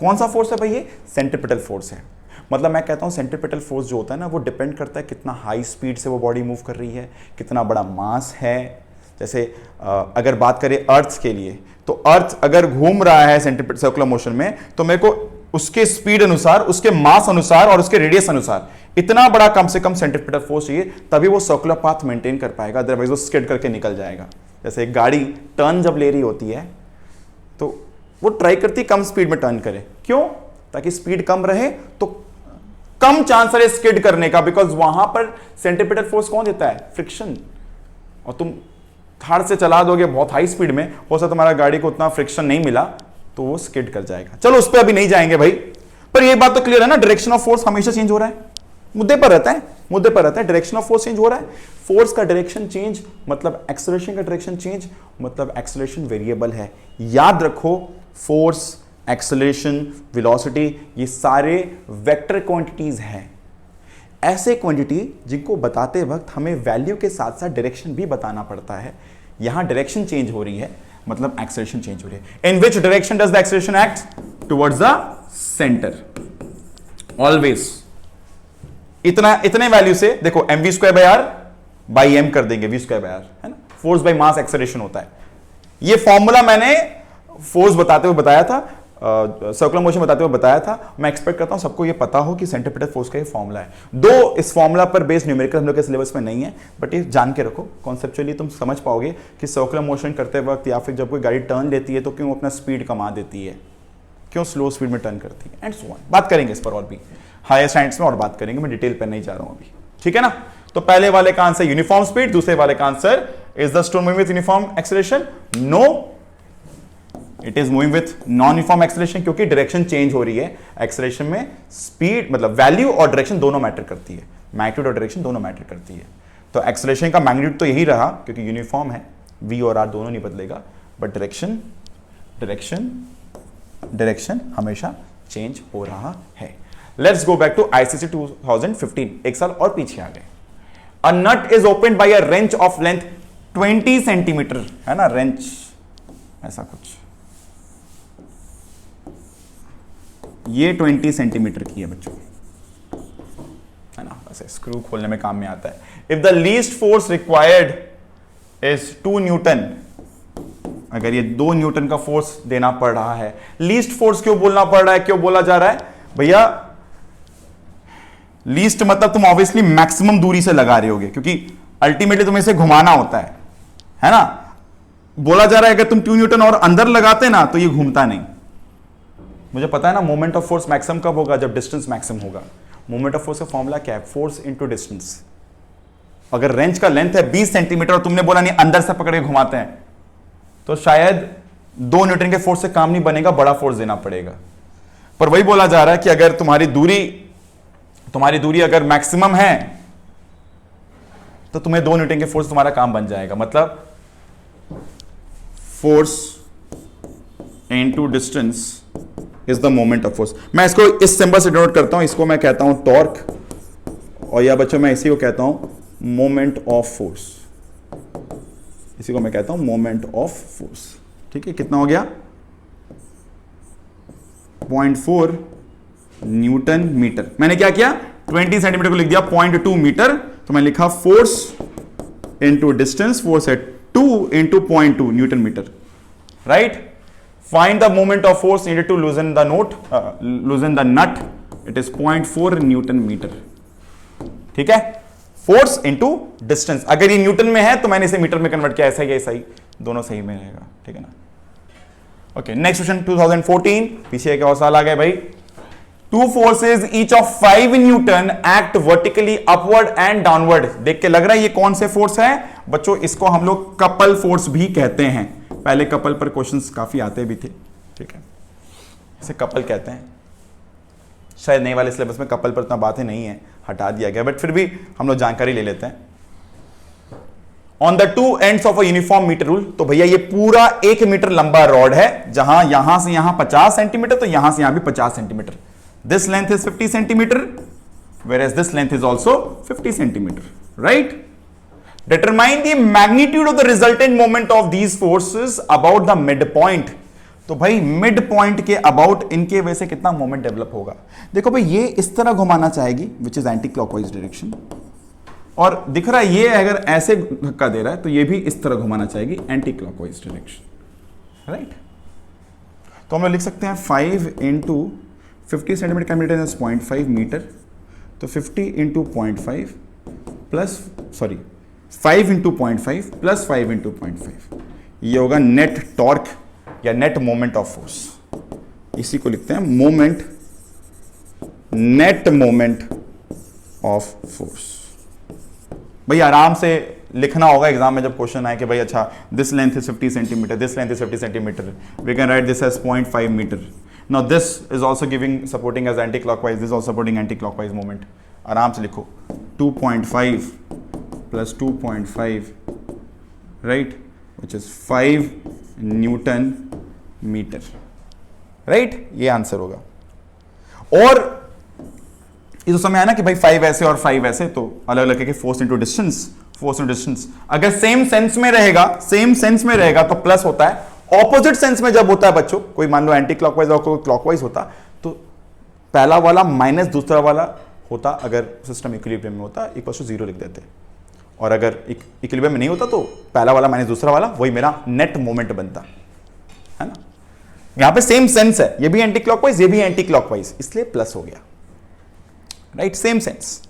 कौन सा फोर्स है भाई? ये सेंट्रीपिटल फोर्स है। मतलब मैं कहता हूं सेंट्रीपिटल फोर्स जो होता है ना, वो डिपेंड करता है कितना हाई स्पीड से वो बॉडी मूव कर रही है, कितना बड़ा मास है। जैसे अगर बात करें अर्थ के लिए, तो अर्थ अगर घूम रहा है सेंट्रीपिटल सर्कुलर मोशन में, तो मेरे को उसके स्पीड अनुसार, उसके मास अनुसार और उसके रेडियस अनुसार इतना बड़ा कम से कम सेंट्रीपिटल फोर्स चाहिए, तभी वो सर्कुलर पाथ मेंटेन कर पाएगा, अदरवाइज वो स्किड करके निकल जाएगा। जैसे एक गाड़ी टर्न जब ले रही होती है तो वो ट्राई करती है कम स्पीड में टर्न करे। क्यों? ताकि स्पीड कम रहे तो कम चांस है स्किड करने का, बिकॉज वहां पर सेंट्रीपिटल फोर्स कौन देता है? फ्रिक्शन। और तुम थार से चला दोगे बहुत हाई स्पीड में, हो सकता तुम्हारा गाड़ी को उतना फ्रिक्शन नहीं मिला तो वो स्किड कर जाएगा। चलो उस पर अभी नहीं जाएंगे भाई, पर ये बात तो क्लियर है ना, डायरेक्शन ऑफ फोर्स हमेशा चेंज हो रहा है, मुद्दे पर रहता है, डायरेक्शन ऑफ फोर्स चेंज हो रहा है। फोर्स का डायरेक्शन चेंज मतलब एक्सेलरेशन का डायरेक्शन चेंज, मतलब एक्सेलरेशन वेरिएबल है। याद रखो, फोर्स, एक्सेलरेशन, वेलोसिटी, ये सारे वेक्टर क्वांटिटीज हैं। ऐसे क्वांटिटी जिनको बताते वक्त हमें वैल्यू के साथ साथ डायरेक्शन भी बताना पड़ता है। यहां डायरेक्शन चेंज हो रही है, मतलब एक्सेलरेशन चेंज हो रही है। In which direction does the acceleration act? Towards the centre always. इतने वैल्यू से देखो mv square by R by M कर देंगे, v स्क्वायर बाई आर, है ना, फोर्स बाई मास एक्सेलरेशन होता है। ये फॉर्मूला मैंने फोर्स बताते हुए बताया था, सर्कुलर मोशन बताते हुए बताया था। मैं एक्सपेक्ट करता हूं सबको ये पता हो कि सेंट्रीपिटल फोर्स का ये फॉर्मूला है। दो इस फॉर्मूला पर बेस्ड न्यूमेरिकल हम लोग के सिलेबस में नहीं है, बट ये जान के रखो, कॉन्सेप्चुअली तुम समझ पाओगे कि सर्कुलर मोशन करते वक्त या फिर जब कोई गाड़ी टर्न लेती है तो क्यों अपना स्पीड कमा देती है, क्यों स्लो स्पीड में टर्न करती है, एंड सो ऑन। बात करेंगे इस पर और भी हायर साइंस में, और बात करेंगे, मैं डिटेल पर नहीं जा रहा हूं अभी, ठीक है ना। तो पहले वाले का आंसर यूनिफॉर्म स्पीड, दूसरे वाले का answer is the stone moving with uniform acceleration? No, it is moving with non uniform acceleration, क्योंकि डायरेक्शन चेंज हो रही है। एक्सेलरेशन में स्पीड मतलब वैल्यू और डायरेक्शन दोनों मैटर करती है, मैग्नीट्यूड और डायरेक्शन दोनों मैटर करती है। तो एक्सेलरेशन का मैग्नीट्यूड तो यही रहा क्योंकि यूनिफॉर्म है, v और r दोनों नहीं बदलेगा, बट डायरेक्शन डायरेक्शन डायरेक्शन हमेशा चेंज हो रहा है। Let's go back to ICC 2015, एक साल और पीछे आ गए। A nut is open by a wrench of length 20 centimetre, है ना, रेंच ऐसा कुछ, ये 20 सेंटीमीटर की है बच्चों, है ना, ऐसे स्क्रू खोलने में काम में आता है। If the least force required is 2 Newton, अगर ये 2 न्यूटन का फोर्स देना पड़ रहा है, लीस्ट फोर्स क्यों बोलना पड़ रहा है, क्यों बोला जा रहा है भैया? लीस्ट मतलब तुम ऑब्वियसली मैक्सिमम दूरी से लगा रहे होगे, क्योंकि अल्टीमेटली तुम्हें इसे घुमाना होता है ना। बोला जा रहा है अगर तुम 2 न्यूटन और अंदर लगाते ना तो ये घूमता नहीं। मुझे पता है ना मोमेंट ऑफ फोर्स मैक्सिमम कब होगा? जब डिस्टेंस मैक्सिमम होगा। मोमेंट ऑफ फोर्स का फॉर्मूला क्या है? Force into distance. अगर रेंज का लेंथ है 20 सेंटीमीटर और तुमने बोला नहीं अंदर से पकड़ के घुमाते हैं, तो शायद 2 न्यूटन के फोर्स से काम नहीं बनेगा, बड़ा फोर्स देना पड़ेगा। पर वही बोला जा रहा है कि अगर तुम्हारी दूरी अगर मैक्सिमम है तो तुम्हें 2 न्यूटन के फोर्स तुम्हारा काम बन जाएगा। मतलब force into distance is the moment of force. मैं इसको इस सिंबल से डिनोट करता हूं, इसको मैं कहता हूं टॉर्क, और या बच्चों मैं इसी को कहता हूं मोमेंट ऑफ फोर्स। इसी को मैं कहता हूं मोमेंट ऑफ फोर्स। ठीक है, कितना हो गया? 0.4 न्यूटन मीटर। मैंने क्या किया? 20 सेंटीमीटर को लिख दिया 0.2 मीटर, तो मैं लिखा फोर्स इंटू डिस्टेंस। फोर्स है 2 into 0.2 newton metre, right. Find the moment of force needed to loosen the nut. It is 0.4 newton metre. ठीक है, फोर्स इंटू डिस्टेंस। अगर ये न्यूटन में है तो मैंने इसे मीटर में कन्वर्ट किया, ऐसा ही दोनों सही में रहेगा। ठीक है ना। ओके, नेक्स्ट क्वेश्चन 2014, पीछे एक और साल आ गए भाई। 2 forces each of 5 Newton act vertically upward and downward। देख के लग रहा है ये कौन से फोर्स है बच्चों? इसको हम लोग कपल फोर्स भी कहते हैं। पहले कपल पर क्वेश्चंस काफी आते भी थे। ठीक है, इसे कपल कहते हैं। शायद नए वाले सिलेबस में कपल पर इतना बातें नहीं है, हटा दिया गया, बट फिर भी हम लोग जानकारी ले लेते हैं। On the 2 ends of a uniform metre rule, तो भैया ये पूरा 1 मीटर लंबा रॉड है, जहां यहां से यहां 50 सेंटीमीटर, तो यहां से यहां भी 50 centimetre. This length is 50 centimetre, whereas this length is also 50 centimeter, right? Determine the magnitude of the resultant moment of these forces about the midpoint। तो भाई मिड पॉइंट के अबाउट इनके वजह से कितना मोमेंट डेवलप होगा। देखो भाई, ये इस तरह घुमाना चाहेगी which is anti clockwise direction, और दिख रहा है ये अगर ऐसे धक्का दे रहा है तो ये भी इस तरह घुमाना चाहेगी एंटी क्लॉकवाइज डायरेक्शन, राइट। तो हम लोग लिख सकते हैं 5 इंटू 50 सेंटीमीटर का मीटर इज 0.5 मीटर, तो 50 into 0.5 plus 5 into 0.5 plus 5 into 0.5, ये होगा नेट टॉर्क या नेट मोमेंट ऑफ फोर्स। इसी को लिखते हैं moment, net moment of force. भाई आराम से लिखना होगा एग्जाम में जब क्वेश्चन आए कि भाई अच्छा this length is 50 centimetre, this length is 50 centimetre, we can write this as 0.5 metre. Now this is also supporting as anti-clockwise, this is also supporting anti-clockwise moment. आराम से लिखो 2.5 plus 2.5, right, which is 5 newton metre, right? ये answer होगा। और ये तो समय आया ना कि भाई 5 ऐसे और 5 ऐसे, तो अलग अलग करके फोर्स इनटू डिस्टेंस। अगर सेम सेंस में रहेगा तो प्लस होता है। ऑपोजिट सेंस में जब होता है बच्चों, कोई मान लो एंटी क्लॉकवाइज और कोई क्लॉकवाइज होता, तो पहला वाला माइनस दूसरा वाला होता, अगर सिस्टम इक्विलिब्रियम में होता इक्वल टू 0 लिख देते, और अगर इक्विलिब्रियम में नहीं होता तो पहला वाला माइनस दूसरा वाला, वही मेरा नेट मोमेंट बनता है ना। यहां पे सेम सेंस है, ये भी एंटी क्लॉकवाइज, ये भी एंटी क्लॉकवाइज, इसलिए प्लस हो गया, राइट, सेम सेंस।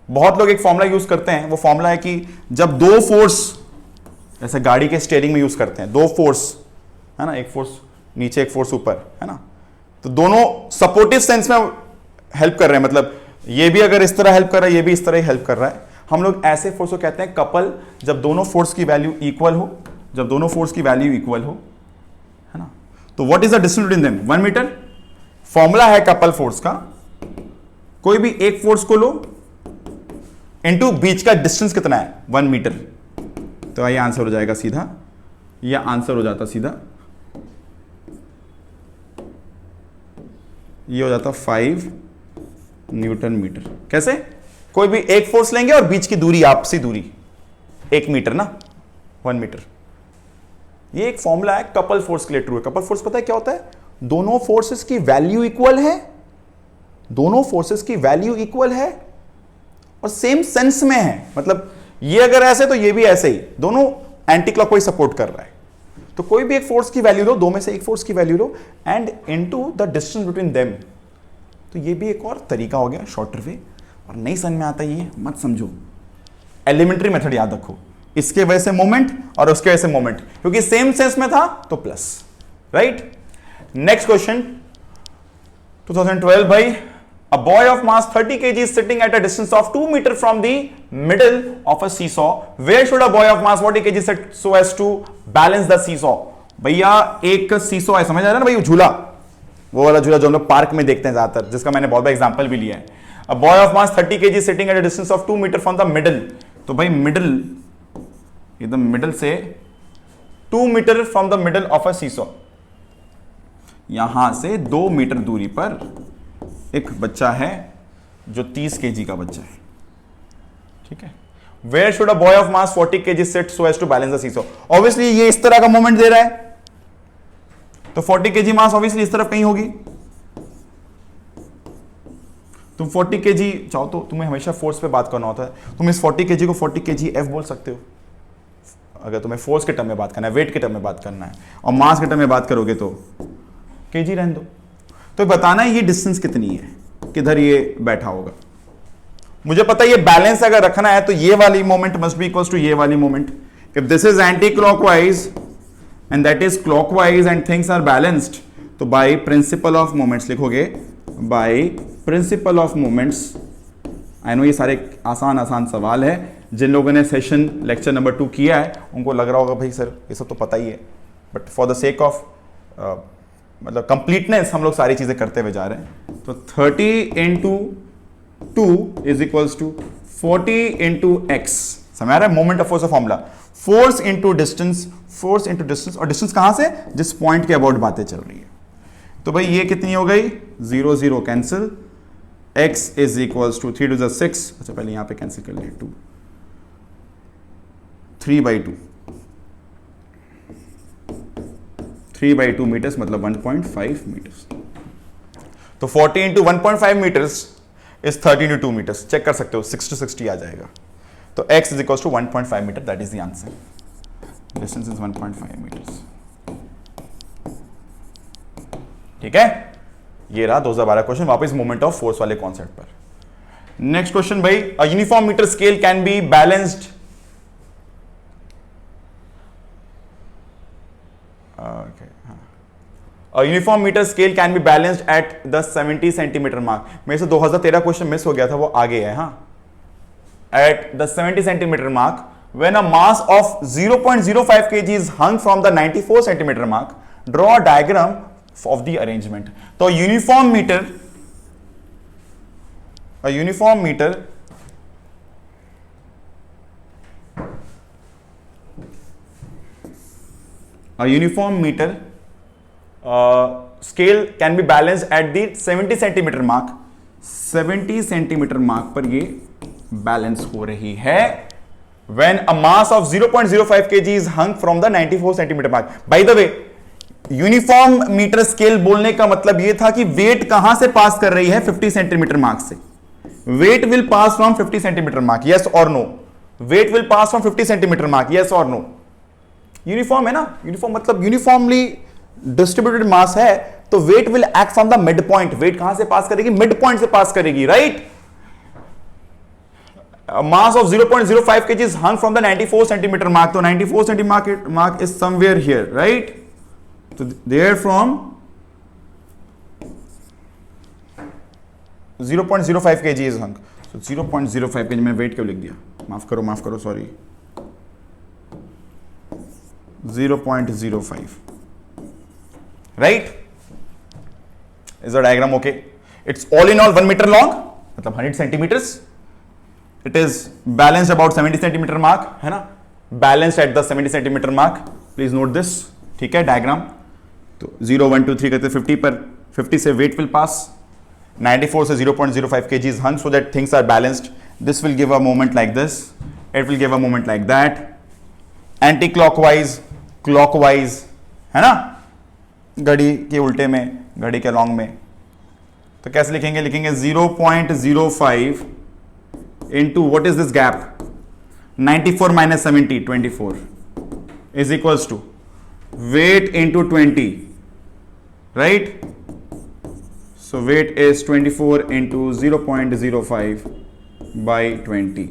बहुत लोग एक फॉर्मूला यूज करते हैं, वो फॉर्मूला है कि जब दो फोर्स, जैसे गाड़ी के स्टीयरिंग में यूज करते हैं, दो फोर्स है ना, एक फोर्स नीचे एक फोर्स ऊपर है ना, तो दोनों सपोर्टिव सेंस में हेल्प कर रहे हैं, मतलब ये भी अगर इस तरह हेल्प कर रहा है, ये भी इस तरह ही हेल्प कर रहा है। हम लोग ऐसे फोर्स को कहते हैं कपल, जब दोनों फोर्स की वैल्यू इक्वल हो, है ना। तो what is the distance between them? 1 metre. Formula है कपल फोर्स का, कोई भी एक फोर्स को लो इनटू बीच का डिस्टेंस कितना है, 1 मीटर। तो ये आंसर हो जाएगा सीधा, ये आंसर हो जाता सीधा, ये हो जाता 5 न्यूटन मीटर। कैसे? कोई भी एक फोर्स लेंगे और बीच की दूरी, आपसी दूरी 1 मीटर ना, 1 मीटर। ये एक फॉर्मूला है कपल फोर्स के लिए, ट्रू है। कपल फोर्स पता है क्या होता है? दोनों फोर्सेस की वैल्यू इक्वल है, दोनों फोर्सेस की वैल्यू इक्वल है और सेम सेंस में है, मतलब ये अगर ऐसे तो ये भी ऐसे ही, दोनों एंटी क्लॉकवाइज सपोर्ट कर रहा है। तो कोई भी एक फोर्स की वैल्यू लो, दो में से एक फोर्स की value low and into the distance between them. तो ये भी एक और तरीका हो गया, शॉर्टर वे। और नहीं समझ में आता ये मत समझो, एलिमेंट्री मेथड याद रखो, इसके वजह से मोमेंट और उसके वजह से मोमेंट, क्योंकि सेम सेंस में था तो प्लस, राइट। नेक्स्ट क्वेश्चन 2012 भाई, a boy of mass 30 kg is sitting at a distance of 2 meter from the middle of a seesaw. Where should a boy of mass 40 kg sit so as to balance the seesaw? भैया एक सीसो है, समझ आ रहा है ना भाई, झूला, वो वाला झूला जो हम लोग पार्क में देखते हैं ज्यादातर, जिसका मैंने बहुत बड़ा एग्जांपल भी लिया है। A boy of mass 30 kg sitting at a distance of 2 meter from the middle. तो भाई मिडिल, एकदम मिडिल से 2 metre from the middle of a seesaw, यहां से 2 मीटर दूरी पर एक बच्चा है जो 30 केजी का बच्चा है, ठीक है। Where should a boy of mass 40 kg sit so as to balance the seesaw? Obviously ये इस तरह का मोमेंट दे रहा है, तो 40 kg मास ऑब्वियसली इस तरफ कहीं होगी। तुम 40 kg चाहो तो तुम्हें हमेशा फोर्स पे बात करना होता है, तुम इस 40 kg को 40 kg F बोल सकते हो अगर तुम्हें फोर्स के टर्म में बात करना है, वेट के टर्म में बात करना है, और मास के टर्म में बात करोगे तो केजी रहने दो। तो बताना है ये डिस्टेंस कितनी है, किधर ये बैठा होगा। मुझे पता है ये बैलेंस अगर रखना है तो ये वाली moment must be equals to ये वाली moment. If this is anti clockwise and that is clockwise and things are balanced, तो बाय प्रिंसिपल ऑफ मोमेंट्स लिखोगे, by principle of moments. I know ये सारे आसान सवाल है, जिन लोगों ने सेशन लेक्चर नंबर 2 किया है उनको लग रहा होगा भाई सर ये सब तो पता ही है, but for the sake of मतलब कंप्लीटनेस हम लोग सारी चीजें करते हुए जा रहे हैं। तो 30 into 2 is equals to 40 into x. समझ आ रहा है? मोमेंट ऑफ फोर्स का फॉर्मूला, फोर्स इंटू डिस्टेंस, और डिस्टेंस कहां से? जिस पॉइंट के अबाउट बातें चल रही है। तो भाई ये कितनी हो गई? 0 0 cancel, x is equals to 3 2 6, अच्छा पहले यहां पे कैंसिल कर लिया, 2 3/2, 3/2 मीटर्स मतलब 1.5 मीटर्स। तो 40 into 1.5 metres is 30 into 2 metres. Check कर सकते हो, 6 to 60 आ जाएगा। तो x is equal to 1.5 metre, that is the answer. Distance is 1.5 metres. ठीक है, ये रहा 2012 क्वेश्चन। वापस मोमेंट ऑफ फोर्स वाले कॉन्सेप्ट पर। नेक्स्ट क्वेश्चन भाई, a uniform metre scale can be balanced A uniform meter scale can be balanced at the 70 centimeter mark. मेरे से 2013 क्वेश्चन मिस हो गया था, वो आगे है। हाँ, at the 70 centimeter mark when a mass of 0.05 kg is hung from the 94 centimeter mark, draw a diagram of the arrangement. तो uniform metre scale can be balanced at the 70 centimeter mark 70 centimetre mark पर ये balance हो रही है when a mass of 0.05 kg is hung from the 94 centimetre mark. By the way, uniform metre scale बोलने का मतलब यह था कि वेट कहां से पास कर रही है 50 सेंटीमीटर मार्क से. Weight will pass from 50 centimetre mark, yes और no. Weight will pass from 50 centimetre mark, yes और नो. यूनिफॉर्म है ना, यूनिफॉर्म मतलब यूनिफॉर्मली डिस्ट्रीब्यूटेड मास है, तो weight will act from the mid point. Weight कहां से पास करेगी? मिड पॉइंट से पास करेगी, right. A mass of 0.05 kg is hung from the 94 centimeter mark. So 94 centimeter mark is somewhere here, right? So there from 0.05 kg is hung. So 0.05 kg मैंने wait क्यों लिख दिया? माफ करो, sorry. 0.05, right? Is the diagram okay? It's all in all 1 meter long, मतलब 100 centimeters. It is balanced about 70 centimetre mark, है ना. Balanced at the 70 centimetre mark. Please note this, ठीक है. डायग्राम तो 0 1 2 3 करते 50 पर 50 से वेट विल पास, 94 से 0.05 kg is hung so that things are balanced. This will give a moment like this, it will give a moment like that, anti clockwise, clockwise, है ना, घड़ी के उल्टे में, घड़ी के लॉन्ग में. तो कैसे लिखेंगे? लिखेंगे 0.05 into what is this gap? 94 minus 70, 24 is equals to weight into 20, right? So weight is 24 into 0.05 by 20.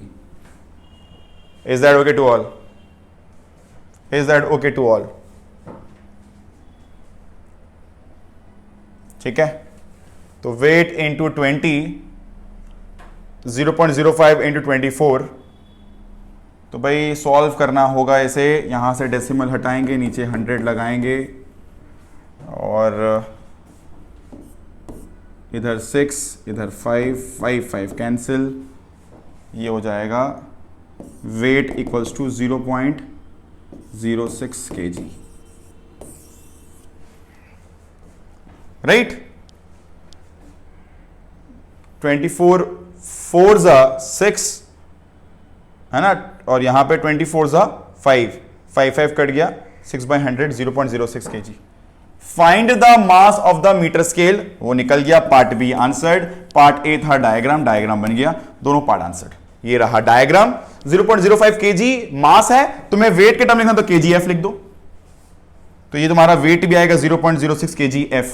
Is that okay to all? Is that okay to all? ठीक है. तो weight into 20, 0.05 into 24. तो भाई सॉल्व करना होगा इसे. यहां से डेसिमल हटाएंगे, नीचे 100 लगाएंगे और इधर 6, इधर 5 कैंसिल. ये हो जाएगा weight equals to 0.06 kg, right. 24 4 जा 6 है ना, और यहां पे 24 जा 5 कट गया, 6/100 0.06 kg. Find the mass of the metre scale, वो निकल गया. Part B answered, part A था डायग्राम बन गया, दोनों पार्ट आंसर्ड. ये रहा डायग्राम. 0.05 kg मास है, तुम्हें वेट के टर्म लिखना तो kgf लिख दो, तो ये तुम्हारा वेट भी आएगा 0.06 kgf.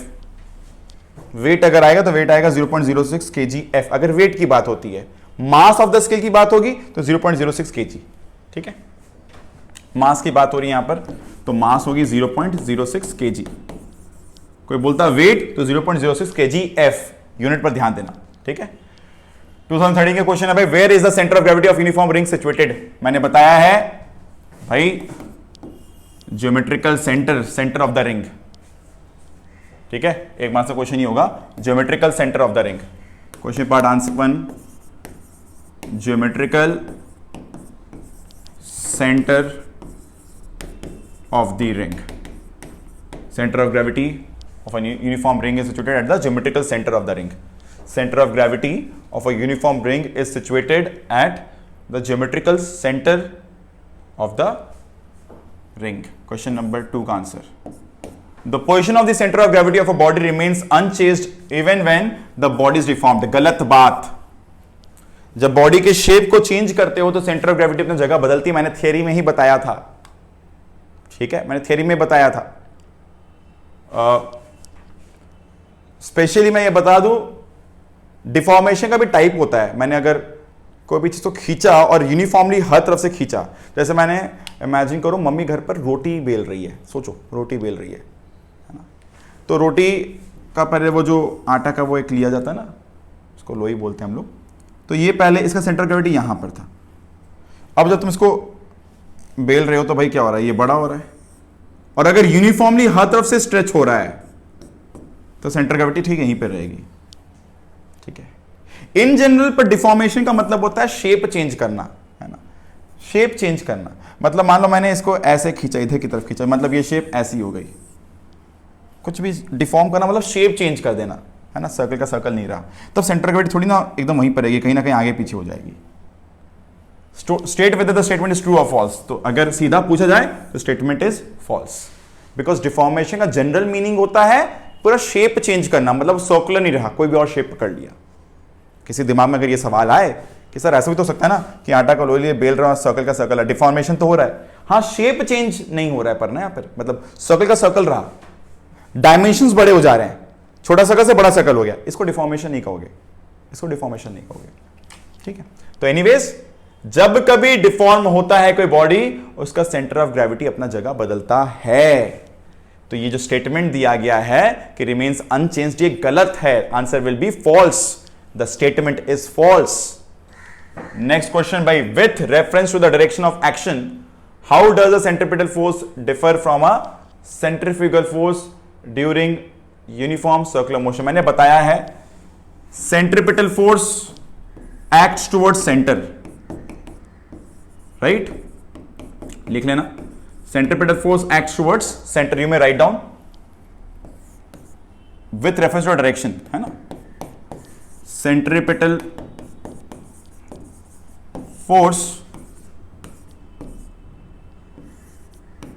वेट अगर आएगा तो वेट आएगा 0.06 kgf अगर वेट की बात होती है. मास ऑफ द स्केल की बात होगी तो 0.06 kg, ठीक है. मास की बात हो रही है यहां पर, तो मास होगी 0.06 kg. कोई बोलता वेट तो 0.06 kgf, यूनिट पर ध्यान देना, ठीक है. 2013 के क्वेश्चन है भाई, where is the centre of gravity of uniform ring situated. मैंने बताया है भाई geometrical centre of the ring, ठीक है. एक मार्क्स का क्वेश्चन ही होगा, geometrical centre of the ring. Question part answer 1, geometrical centre of the ring. Centre of gravity of a uniform ring is situated at the geometrical centre of the ring. Center of gravity of a uniform ring is situated at the geometrical center of the ring. Question number 2 का answer. The position of the center of gravity of a body remains unchanged even when the body is deformed. गलत बात. जब body के shape को change करते हो तो centre of gravity अपनी जगह बदलती है. मैंने थियरी में ही बताया था, ठीक है, मैंने थियरी में बताया था. स्पेशली मैं ये बता दूं, डिफॉर्मेशन का भी टाइप होता है. मैंने अगर कोई भी चीज को खींचा और यूनिफॉर्मली हर तरफ से खींचा, जैसे मैंने इमेजिन करो मम्मी घर पर रोटी बेल रही है, सोचो रोटी बेल रही है ना, तो रोटी का पहले वो जो आटा का वो एक लिया जाता है ना, उसको लोई बोलते हैं हम लोग. तो ये पहले इसका सेंटर ग्रेविटी यहां पर था. अब जब तुम इसको बेल रहे हो तो भाई क्या हो रहा है, ये बड़ा हो रहा है. और अगर यूनिफॉर्मली हर तरफ से स्ट्रेच हो रहा है तो सेंटर ग्रेविटी ठीक यहीं पर रहेगी, ठीक है. इन जनरल पर डिफॉर्मेशन का मतलब होता है शेप चेंज करना, है ना. शेप चेंज करना मतलब मान लो मैंने इसको ऐसे खींचा, इधर की तरफ खींचा, मतलब ये शेप ऐसी हो गई. कुछ भी डिफॉर्म करना मतलब शेप चेंज कर देना, है ना, सर्कल का सर्कल नहीं रहा, तब सेंटर ऑफ ग्रेविटी थोड़ी ना एकदम वहीं पर रहेगी, कहीं ना कहीं आगे पीछे हो जाएगी। State whether the statement is true और फॉल्स, तो अगर सीधा पूछा जाए तो statement is false, because deformation का जनरल मीनिंग होता है पूरा शेप चेंज करना, मतलब सर्कुलर नहीं रहा, कोई भी और शेप पकड़ लिया। किसी दिमाग में अगर ये सवाल आए कि सर ऐसा भी तो सकता है ना कि आटा को लो लिए बेल रहा है, सर्कल का सर्कल है, डिफॉर्मेशन तो हो रहा है, हाँ शेप चेंज नहीं हो रहा है पर ना यहाँ पर, मतलब सर्कल का सर्कल रहा, डायमेंशंस बड़े हो जा रहे हैं, छोटा सर्कल से बड़ा सर्कल हो गया, इसको डिफॉर्मेशन नहीं कहोगे, इसको डिफॉर्मेशन नहीं कहोगे, ठीक है। तो एनीवेज जब कभी डिफॉर्म होता है कोई बॉडी, उसका सेंटर ऑफ ग्रेविटी अपना जगह बदलता है। तो ये जो स्टेटमेंट दिया गया है कि रिमेन्स अनचेंज्ड, ये गलत है, answer will be false, the statement is false. Next question भाई, with reference to the direction of action, how does a centripetal force differ from a centrifugal force during uniform circular motion. मैंने बताया है centripetal force acts towards centre, right, लिख लेना, centripetal force acts towards centre, you may write down with reference to direction, है ना, centripetal force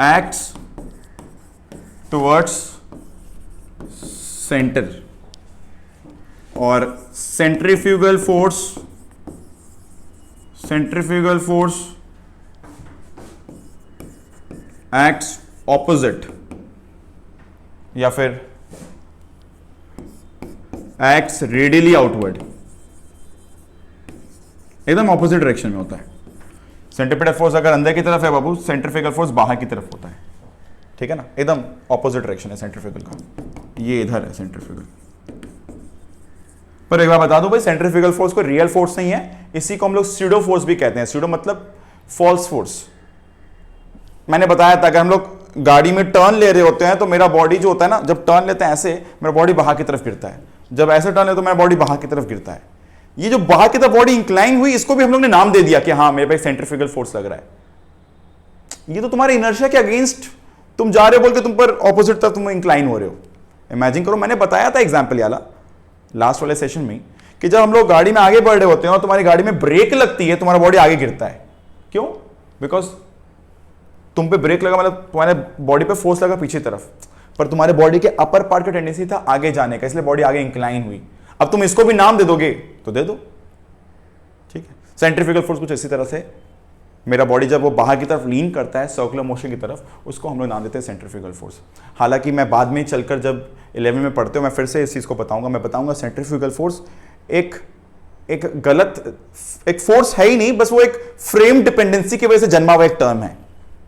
acts towards centre, और centrifugal force acts opposite, या फिर एक्ट्स रेडियली आउटवर्ड, एकदम opposite direction में होता है। सेंट्रीपिटल फोर्स अगर अंदर की तरफ है बाबू, सेंट्रीफ्यूगल फोर्स बाहर की तरफ होता है, ठीक है ना, एकदम ऑपोजिट डायरेक्शन है सेंट्रीफ्यूगल का, ये इधर है सेंट्रीफ्यूगल। पर एक बार बता दो भाई, सेंट्रीफ्यूगल फोर्स कोई रियल फोर्स नहीं है, इसी को हम लोग स्यूडो फोर्स भी कहते हैं। स्यूडो मतलब फॉल्स फोर्स। मैंने बताया था अगर हम लोग गाड़ी में टर्न ले रहे होते हैं तो मेरा बॉडी जो होता है ना, जब टर्न लेते हैं ऐसे, मेरा बॉडी बाहर की तरफ गिरता है, जब ऐसे टर्न ले तो मेरा बॉडी बाहर की तरफ गिरता है। ये जो बाहर की तरफ बॉडी इंक्लाइन हुई, इसको भी हम लोग ने नाम दे दिया कि हाँ मेरे पे सेंट्रीफ्यूगल फोर्स लग रहा है। ये तो तुम्हारे इनर्शिया के अगेंस्ट तुम जा रहे हो, बोल के तुम पर ऑपोजिट तरफ तुम इंक्लाइन हो रहे हो। इमेजिन करो, मैंने बताया था एग्जाम्पल वाला लास्ट वाले सेशन में कि जब हम लोग गाड़ी में आगे बढ़ रहे होते हैं और तुम्हारी गाड़ी में ब्रेक लगती है, तुम्हारा बॉडी आगे गिरता है। क्यों? बिकॉज तुम पे ब्रेक लगा, मतलब तुम्हारे बॉडी पे फोर्स लगा पीछे तरफ, पर तुम्हारे बॉडी के अपर पार्ट का टेंडेंसी था आगे जाने का, इसलिए बॉडी आगे इंक्लाइन हुई। अब तुम इसको भी नाम दे दोगे तो दे दो, ठीक है। सेंट्रीफ्यूगल फोर्स कुछ इसी तरह से, मेरा बॉडी जब वो बाहर की तरफ लीन करता है सर्कुलर मोशन की तरफ, उसको हम लोग नाम देते हैं सेंट्रीफ्यूगल फोर्स। हालांकि मैं बाद में चलकर जब 11 में पढ़ते हो मैं फिर से इस चीज़ को बताऊंगा। मैं बताऊंगा सेंट्रीफ्यूगल फोर्स एक गलत एक फोर्स है ही नहीं, बस वो एक फ्रेम डिपेंडेंसी की वजह से जन्मा हुआ एक टर्म है।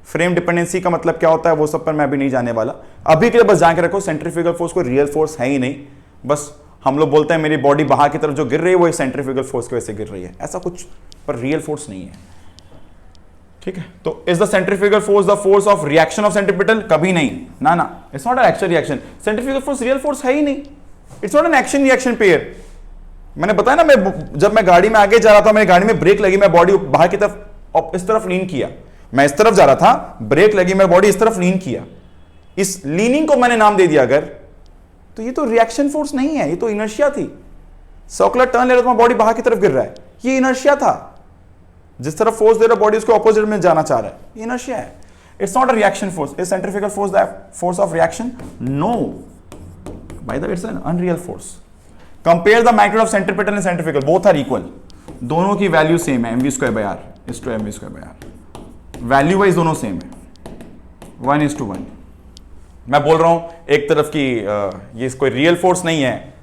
फ्रेम डिपेंडेंसी का मतलब क्या होता है वो सब पर मैं अभी नहीं जाने वाला। अभी के लिए बस जान के रखो, सेंट्रीफ्यूगल फोर्स कोई रियल फोर्स है ही नहीं, बस हम लोग बोलते हैं मेरी बॉडी बाहर की तरफ जो गिर रही है वो सेंट्रीफ्यूगल फोर्स की वजह से गिर रही है, ऐसा कुछ पर रियल फोर्स नहीं है, ठीक है। तो is the centrifugal force the force of reaction of centripetal? कभी नहीं, ना ना, it's not an action reaction. Centrifugal force real force है ही नहीं, it's not an action reaction pair. मैंने बताया ना, जब मैं गाड़ी में आगे जा रहा था, मेरी गाड़ी में ब्रेक लगी, मैं बॉडी बाहर की तरफ इस तरफ लीन किया, मैं इस तरफ जा रहा था, ब्रेक लगी, मैं बॉडी इस तरफ लीन किया, इस लीनिंग को मैंने नाम दे दिया अगर, तो ये तो रिएक्शन फोर्स नहीं है, ये तो इनर्शिया थी। सर्कुलर टर्न ले रहा था, बॉडी बाहर की तरफ गिर रहा है, ये इनर्शिया था। जिस तरफ फोर्स दे रहा बॉडी उसके ऑपोजिट में जाना चाह रहा है, ये इनर्शिया है। It's not a reaction force. Is centrifugal force the force of reaction? No, by the way it's an unreal force. Compare the magnitude of centripetal and centrifugal, both are equal, दोनों की value same है, mv²/r is to mv²/r, value wise दोनों सेम है, 1:1। मैं बोल रहा हूं एक तरफ की ये कोई रियल फोर्स नहीं है,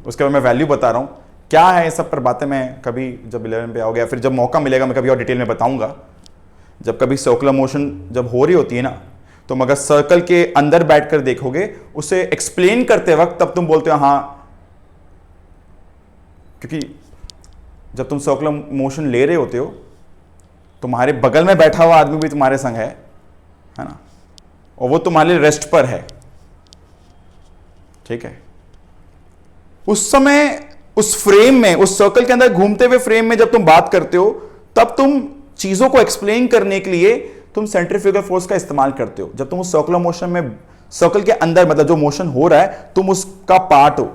उसके बाद मैं वैल्यू बता रहा हूं क्या है। सब पर बातें मैं कभी जब 11 पे आओ गया, फिर जब मौका मिलेगा मैं कभी और डिटेल में बताऊंगा। जब कभी सर्कुलर मोशन जब हो रही होती है ना, तो मगर सर्कल के अंदर बैठकर देखोगे, उसे एक्सप्लेन करते वक्त तब तुम बोलते हो हाँ, क्योंकि जब तुम सर्कुलर मोशन ले रहे होते हो, तुम्हारे बगल में बैठा हुआ आदमी भी तुम्हारे संग है ना, और वो तुम्हारे लिए रेस्ट पर है, ठीक है। उस समय उस फ्रेम में, उस सर्कल के अंदर घूमते हुए फ्रेम में जब तुम बात करते हो, तब तुम चीजों को एक्सप्लेन करने के लिए तुम सेंट्रीफ्यूगल फोर्स का इस्तेमाल करते हो। जब तुम उस सर्कुलर मोशन में, सर्कल के अंदर, मतलब जो मोशन हो रहा है, तुम उसका पार्ट हो,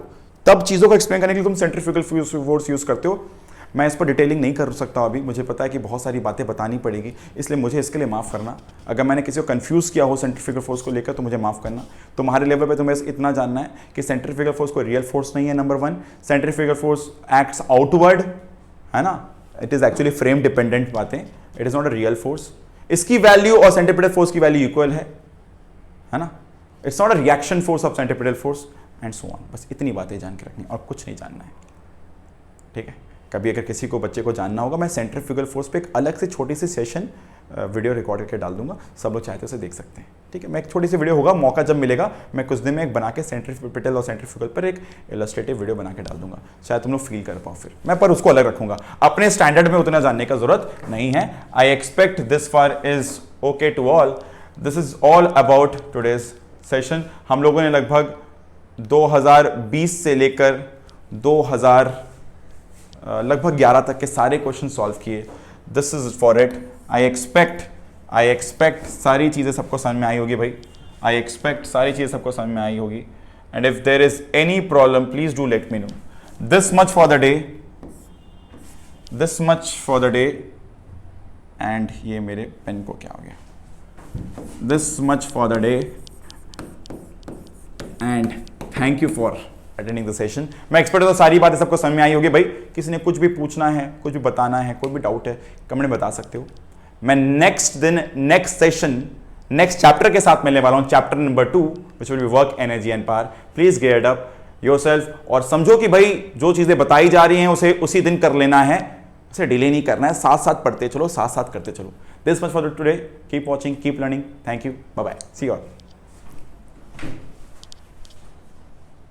तब चीजों को एक्सप्लेन करने के लिए तुम सेंट्रीफ्यूगल फोर्स यूज करते हो। मैं इस पर डिटेलिंग नहीं कर सकता अभी, मुझे पता है कि बहुत सारी बातें बतानी पड़ेगी, इसलिए मुझे इसके लिए माफ़ करना। अगर मैंने किसी को कंफ्यूज किया हो सेंट्रीफ्यूगल फोर्स को लेकर तो मुझे माफ़ करना। तुम्हारे लेवल पे तुम्हें इतना जानना है कि सेंट्रीफ्यूगल फोर्स कोई रियल फोर्स नहीं है। Number 1, centrifugal force acts outward, है ना, it is actually frame dependent बातें, it is not a real force. इसकी वैल्यू और सेंट्रीपिटल फोर्स की वैल्यू इक्वल है ना। It's not a reaction force of centripetal force and so on. बस इतनी बातें जान के रखनी और कुछ नहीं जानना है, ठीक है। कभी अगर किसी को बच्चे को जानना होगा, मैं सेंट्रीफ्यूगल फोर्स पे एक अलग से छोटी सी सेशन वीडियो रिकॉर्ड करके डाल दूंगा, सब लोग चाहते उसे देख सकते हैं, ठीक है। मैं एक छोटी सी वीडियो होगा, मौका जब मिलेगा मैं कुछ दिन में एक बना के सेंट्रीपिटल और सेंट्रीफ्यूगल पर एक इलस्ट्रेटिव वीडियो बना के डाल दूंगा, शायद तुम लोग फील कर पाओ फिर मैं, पर उसको अलग रखूंगा। अपने स्टैंडर्ड में उतना जानने का जरूरत नहीं है। I expect this far is okay to all. This is all about today's session. हम लोगों ने लगभग 2020 से लेकर 2011 तक के सारे क्वेश्चन सॉल्व किए। This is for it. I expect सारी चीज़ें सबको समझ में आई होगी भाई। आई एक्सपेक्ट सारी चीज़ें सबको समझ में आई होगी। And if there is any problem please do let me know. This much for the day. And ये मेरे पेन को क्या हो गया। This much for the day and thank you for attending the session. मैं एक्सपेक्ट करता हूं सारी बातें सबको समझ में आई होगी भाई। किसी ने कुछ भी पूछना है, कुछ भी बताना है, कोई भी डाउट है, कमेंट में बता सकते हो। मैं नेक्स्ट सेशन नेक्स्ट चैप्टर के साथ मिलने वाला हूं, chapter number 2 which will be work, energy and power. Please get up yourself और समझो कि भाई जो चीजें बताई जा रही हैं उसे उसी दिन कर लेना है, उसे डिले नहीं करना है, साथ साथ पढ़ते चलो, साथ साथ करते चलो। This much for today. Keep watching, keep learning. Thank you, bye bye, see you all.